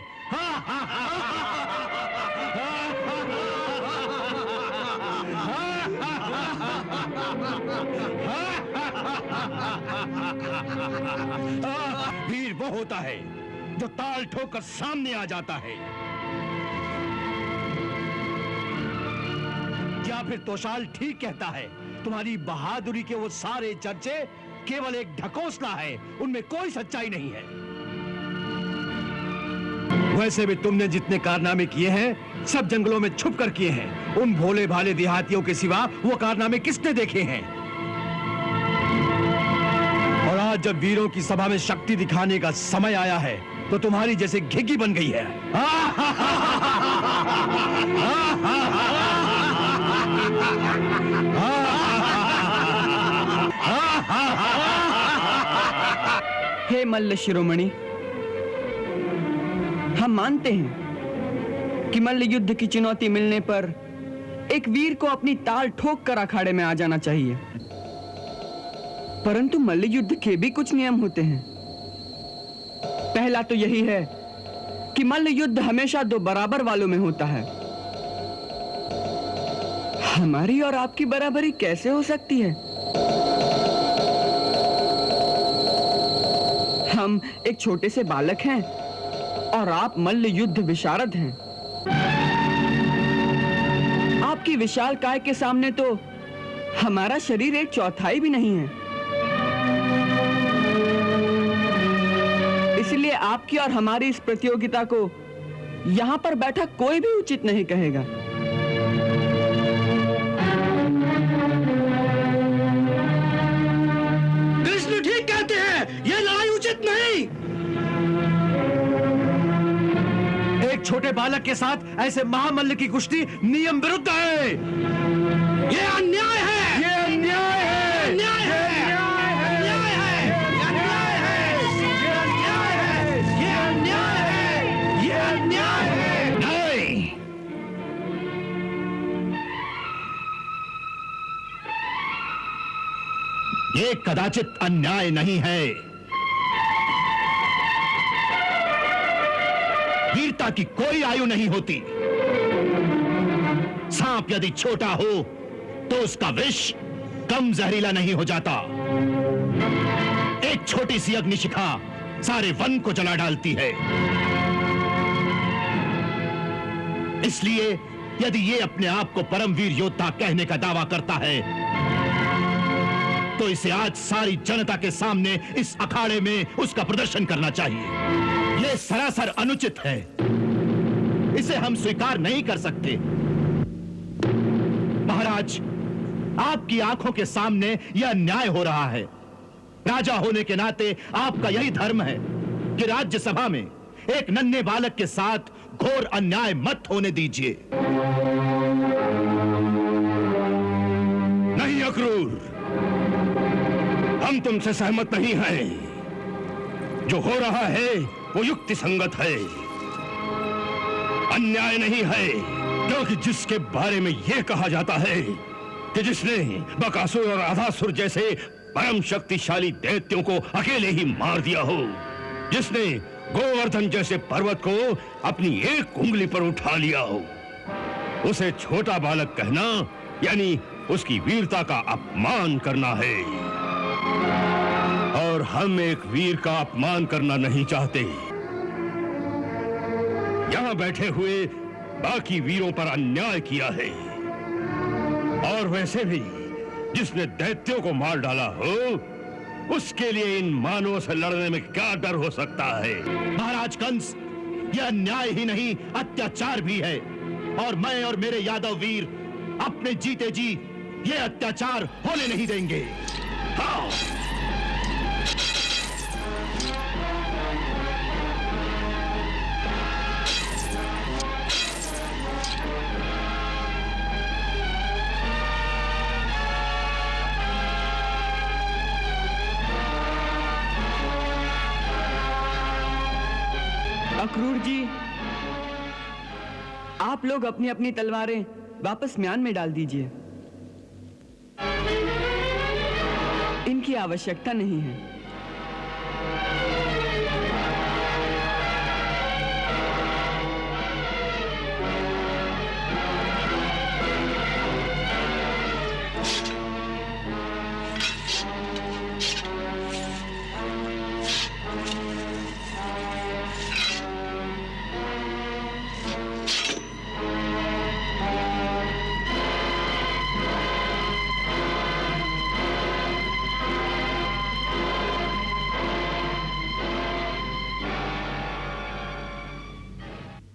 वीर वो होता है जो ताल ठोकर सामने आ जाता है, या फिर तोशाल ठीक कहता है, तुम्हारी बहादुरी के वो सारे चर्चे केवल एक ढकोसला है, उनमें कोई सच्चाई नहीं है। वैसे भी तुमने जितने कारनामे किए हैं सब जंगलों में छुप कर किए हैं। उन भोले भाले देहातियों के सिवा वो कारनामे किसने देखे हैं? और आज जब वीरों की सभा में शक्ति दिखाने का समय आया है तो तुम्हारी जैसे घिघी बन गई है। हे मल्ल शिरोमणि, हम मानते हैं कि मल्ल युद्ध की चुनौती मिलने पर एक वीर को अपनी ताल ठोक कर अखाड़े में आ जाना चाहिए, परंतु मल्ल युद्ध के भी कुछ नियम होते हैं। पहला तो यही है कि मल्ल युद्ध हमेशा 2 बराबर वालों में होता है। हमारी और आपकी बराबरी कैसे हो सकती है? हम एक छोटे से बालक हैं और आप मल्ल युद्ध विशारद हैं। आपकी विशाल काय के सामने तो हमारा शरीर 1/4 भी नहीं है। इसलिए आपकी और हमारी इस प्रतियोगिता को यहां पर बैठा कोई भी उचित नहीं कहेगा। कृष्ण ठीक कहते हैं, यह लड़ाई उचित नहीं। एक एक छोटे बालक के साथ ऐसे महामल्ल की कुश्ती नियम विरुद्ध है। ये अन्याय है, ये अन्याय है, अन्याय है, अन्याय है, अन्याय है, ये अन्याय है, ये अन्याय है, ये अन्याय है। नहीं, ये कदाचित अन्याय नहीं है। वीरता की कोई आयु नहीं होती। सांप यदि छोटा हो तो उसका विष कम जहरीला नहीं हो जाता। एक छोटी सी अग्निशिखा सारे वन को जला डालती है। इसलिए यदि ये अपने आप को परमवीर योद्धा कहने का दावा करता है तो इसे आज सारी जनता के सामने इस अखाड़े में उसका प्रदर्शन करना चाहिए। यह सरासर अनुचित है, इसे हम स्वीकार नहीं कर सकते। महाराज, आपकी आंखों के सामने यह अन्याय हो रहा है। राजा होने के नाते आपका यही धर्म है कि राज्यसभा में एक नन्हे बालक के साथ घोर अन्याय मत होने दीजिए। नहीं अक्रूर, हम तुमसे सहमत नहीं हैं। जो हो रहा है वो युक्ति संगत है, अन्याय नहीं है। क्योंकि जिसके बारे में यह कहा जाता है कि जिसने बकासुर और आधासुर जैसे परम शक्तिशाली दैत्यों को अकेले ही मार दिया हो, जिसने गोवर्धन जैसे पर्वत को अपनी एक उंगली पर उठा लिया हो, उसे छोटा बालक कहना यानी उसकी वीरता का अपमान करना है। और हम एक वीर का अपमान करना नहीं चाहते। यहां बैठे हुए बाकी वीरों पर अन्याय किया है, और वैसे भी जिसने दैत्यों को मार डाला हो उसके लिए इन मानवों से लड़ने में क्या डर हो सकता है। महाराज कंस, यह अन्याय ही नहीं अत्याचार भी है, और मैं और मेरे यादव वीर अपने जीते जी यह अत्याचार होने नहीं देंगे। हाँ। अक्रूर जी, आप लोग अपनी अपनी तलवारें वापस म्यान में डाल दीजिए। इनकी आवश्यकता नहीं है।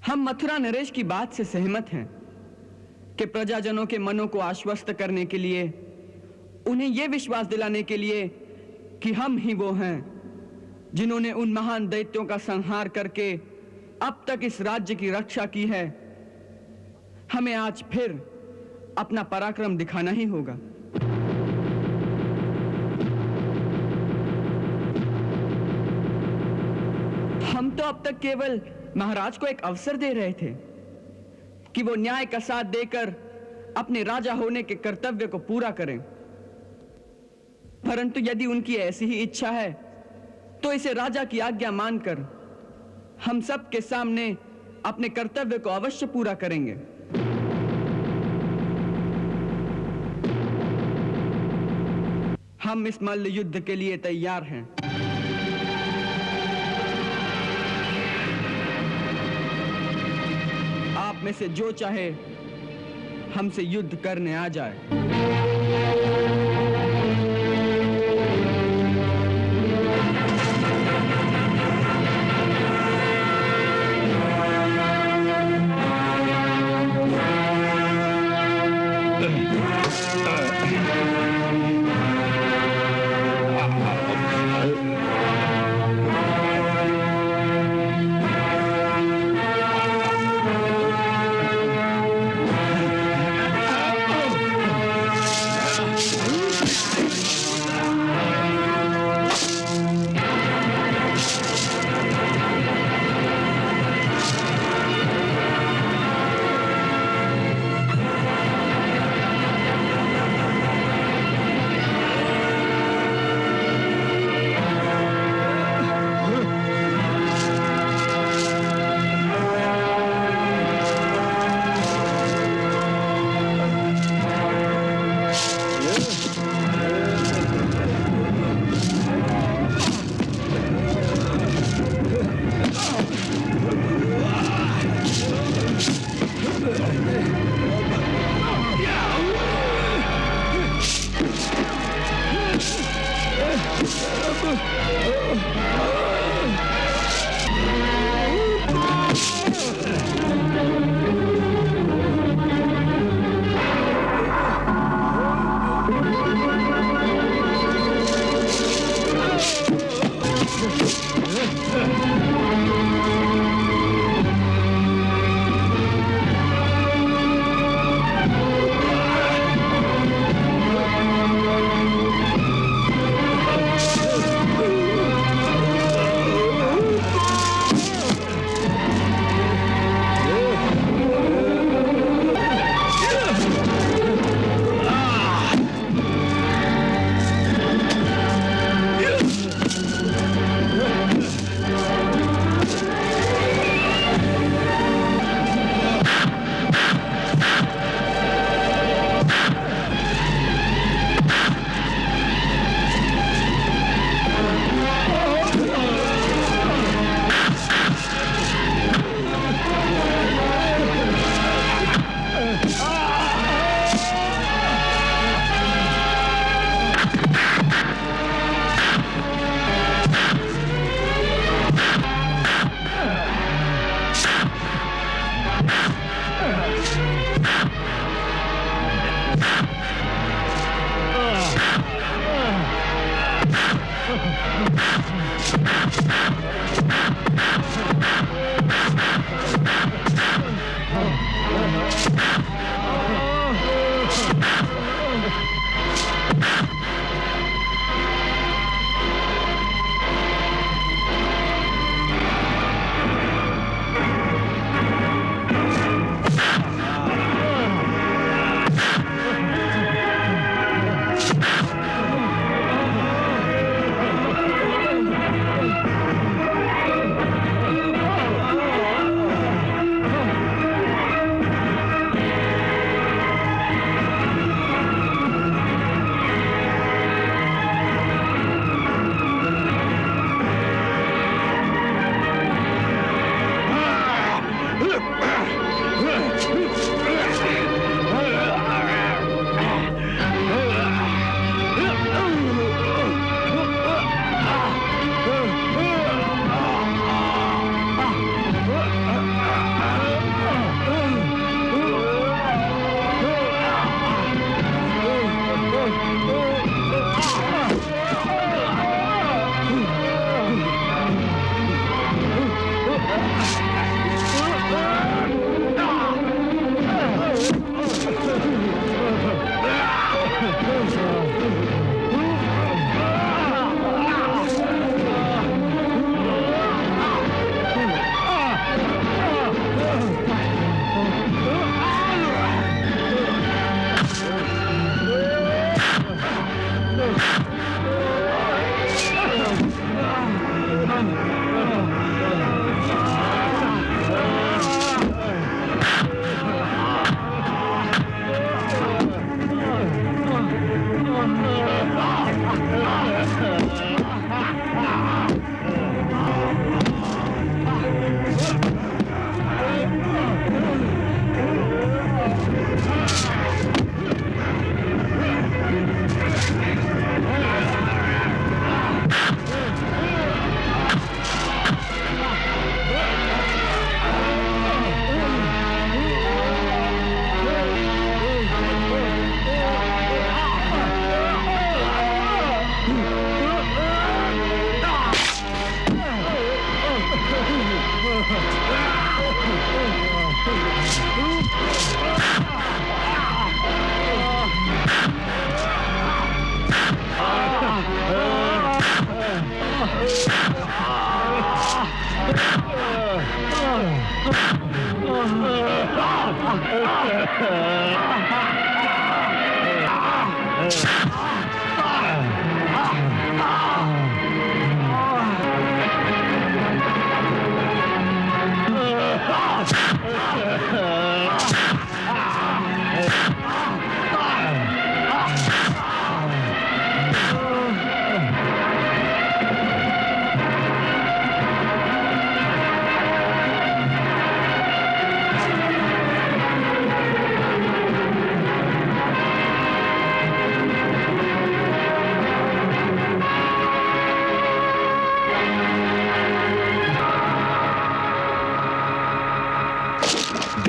हम मथुरा नरेश की बात से सहमत हैं कि प्रजाजनों के मनों को आश्वस्त करने के लिए, उन्हें यह विश्वास दिलाने के लिए कि हम ही वो हैं जिन्होंने उन महान दैत्यों का संहार करके अब तक इस राज्य की रक्षा की है, हमें आज फिर अपना पराक्रम दिखाना ही होगा। हम तो अब तक केवल महाराज को एक अवसर दे रहे थे कि वो न्याय का साथ देकर अपने राजा होने के कर्तव्य को पूरा करें, परंतु यदि उनकी ऐसी ही इच्छा है तो इसे राजा की आज्ञा मानकर हम सब के सामने अपने कर्तव्य को अवश्य पूरा करेंगे। हम इस मल्ल युद्ध के लिए तैयार हैं। आप में से जो चाहे हमसे युद्ध करने आ जाए।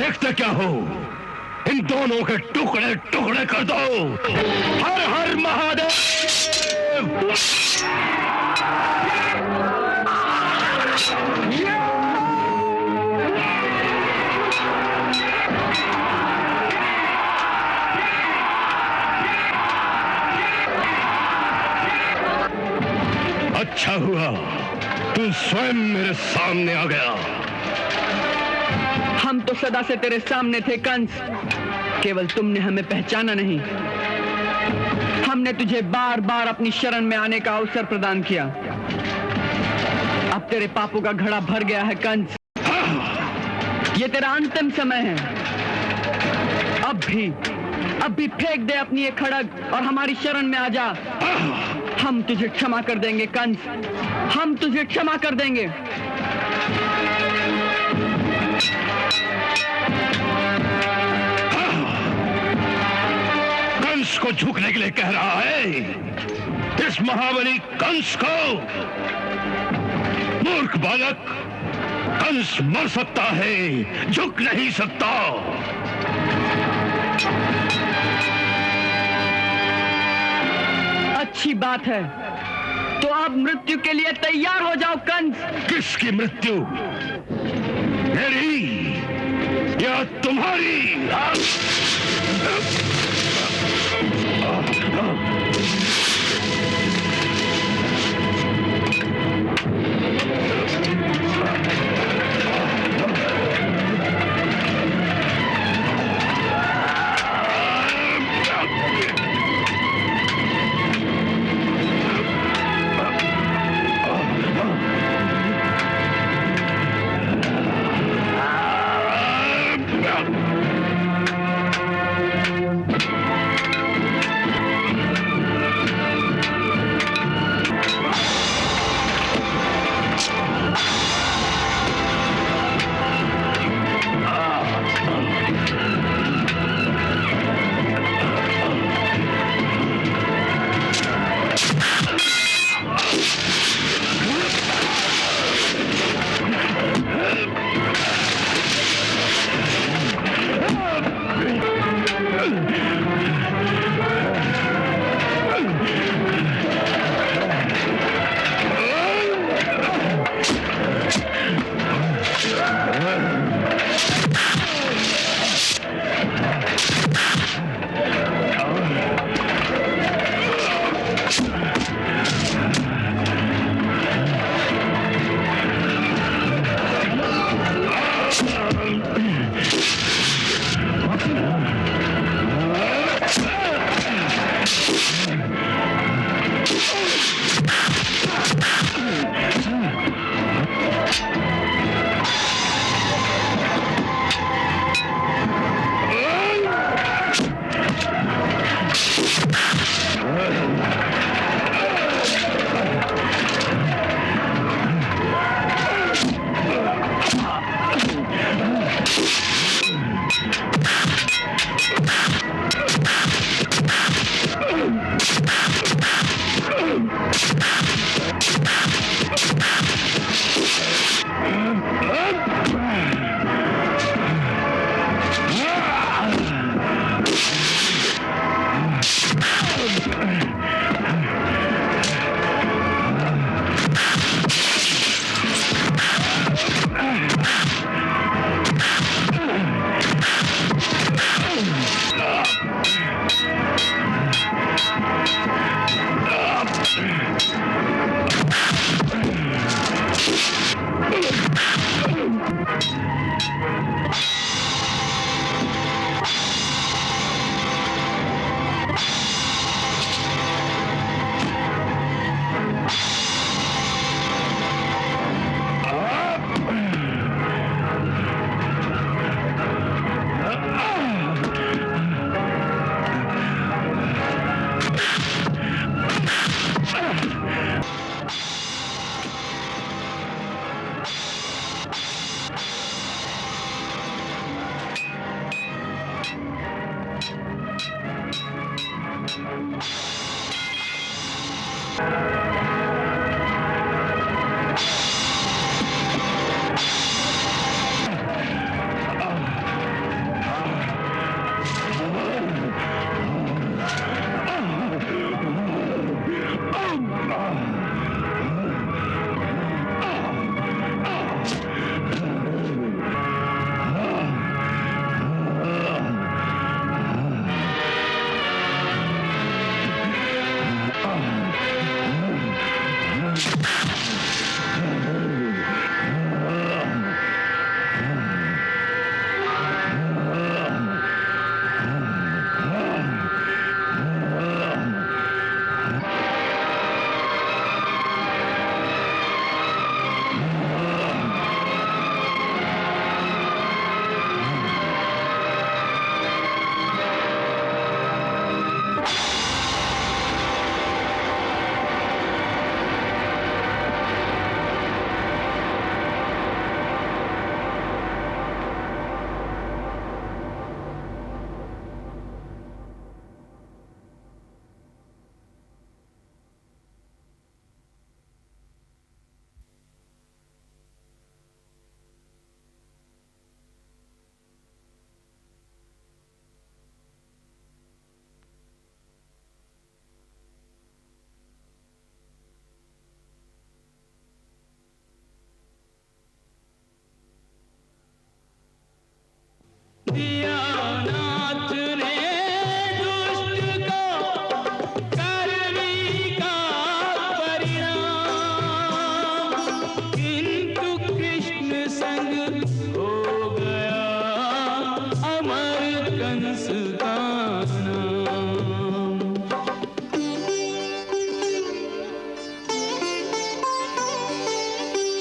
देखते क्या हो? इन दोनों के टुकड़े टुकड़े कर दो। हर हर महादेव। अच्छा हुआ तू स्वयं मेरे सामने आ गया। हम तो सदा से तेरे सामने थे कंस, केवल तुमने हमें पहचाना नहीं। हमने तुझे बार बार अपनी शरण में आने का अवसर प्रदान किया। अब तेरे पापों का घड़ा भर गया है कंस। ये तेरा अंतिम समय है। अब भी फेंक दे अपनी ये खड़ग और हमारी शरण में आ जा। हम तुझे क्षमा कर देंगे कंस, हम तुझे क्षमा कर देंगे। कंस को झुकने के लिए कह रहा है? इस महाबली कंस को? मूर्ख बालक, कंस मर सकता है, झुक नहीं सकता। अच्छी बात है, तो अब मृत्यु के लिए तैयार हो जाओ कंस। किसकी मृत्यु? मेरी या तुम्हारी?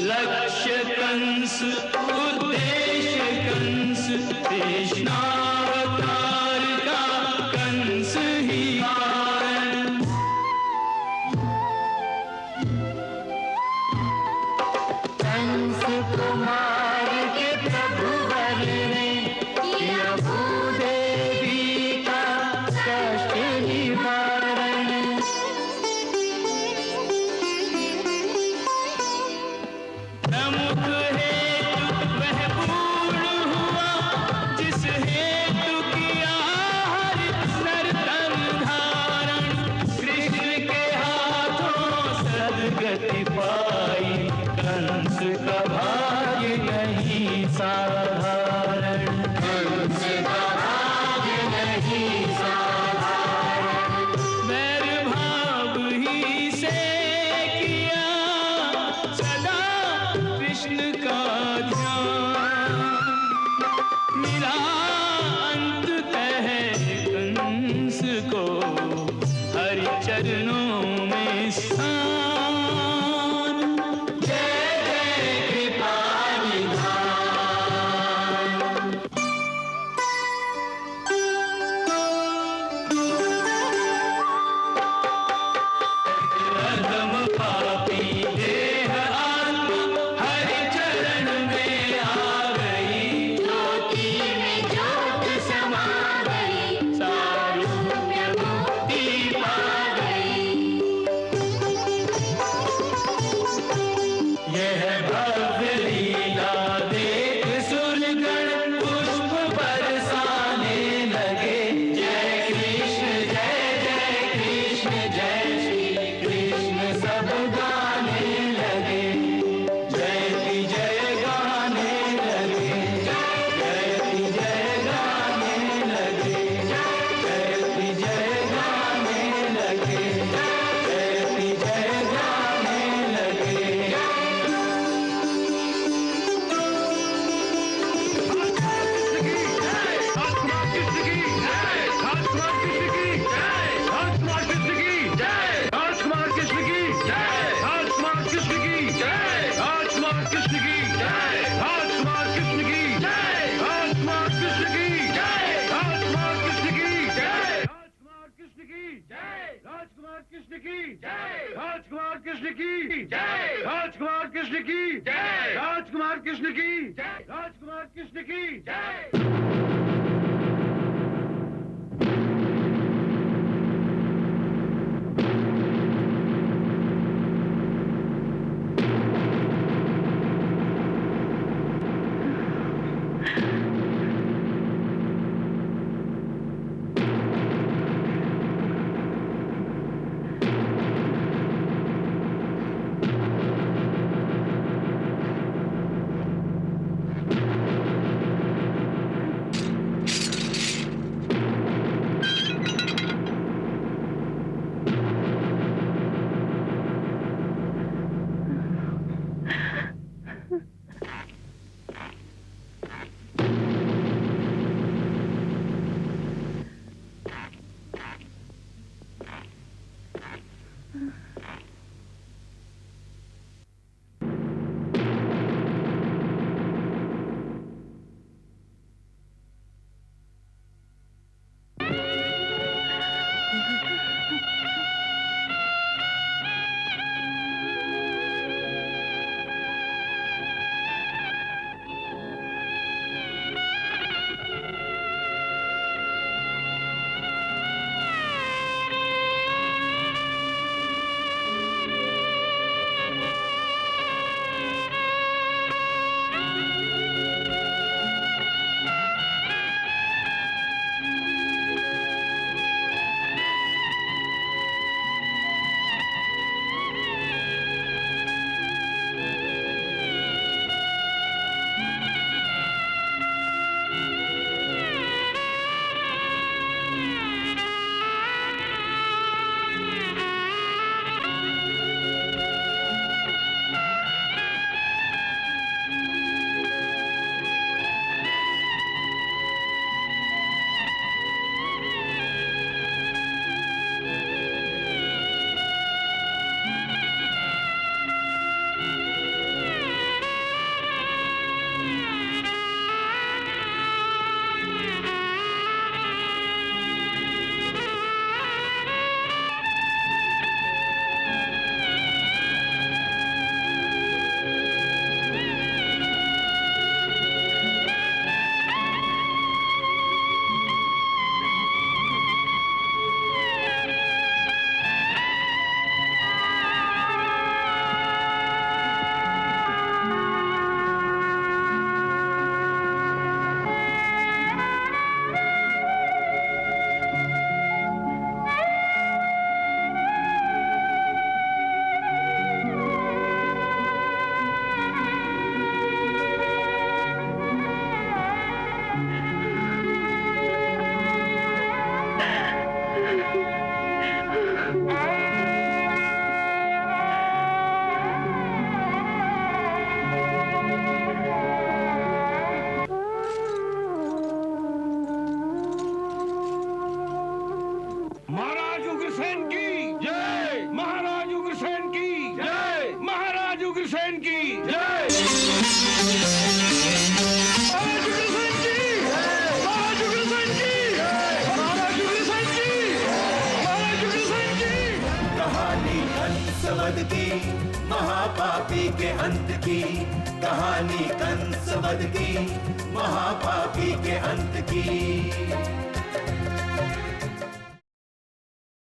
लक्ष्य कंस उद्देश्य कंस कृष्णावतार का कंस ही कारण। कंस कुमार के प्रभु वर ने किया भूदेवी का कष्ट निवारण। प्रमुख हेतु वह पूर्ण हुआ जिस हेतु किया हर नर तन धारण। कृष्ण के हाथों सदगति पाई कंस का भाग्य नहीं साधारण। कंस का भाग्य नहीं साधारण। वैर भाव ही से किया सदा कृष्ण का ध्यान। मिला अंततः कंस को हरि चरणों में स्थान। जय जय कृपा निधान। अधम पापी देह आत्मा हरि चरण में आ गई। ज्योति में ज्योत समा गई। सारूप्य मुक्ति पा गई। यह भव्य लीला देख सुरगण पुष्प बरसाने लगे। जय कृष्ण जय जय कृष्ण जय श्री कृष्ण सब गाने लगे। जयति जय गाने लगे। जयति जय गाने लगे। जयति जय गाने लगे। जयति जय गाने लगे। राजकुमार कृष्ण की जय। राजकुमार कृष्ण की जय। राजकुमार कृष्ण की जय। राजकुमार कृष्ण की जय। राजकुमार कृष्ण की जय। उग्रसेन की जय। महाराज उग्रसेन की, महाराज उग्रसेन की, महाराज उग्रसेन की, महाराज उग्रसेन की। कहानी कंसवध की, महापापी के अंत की, कहानी कंसवध की, महापापी के अंत की।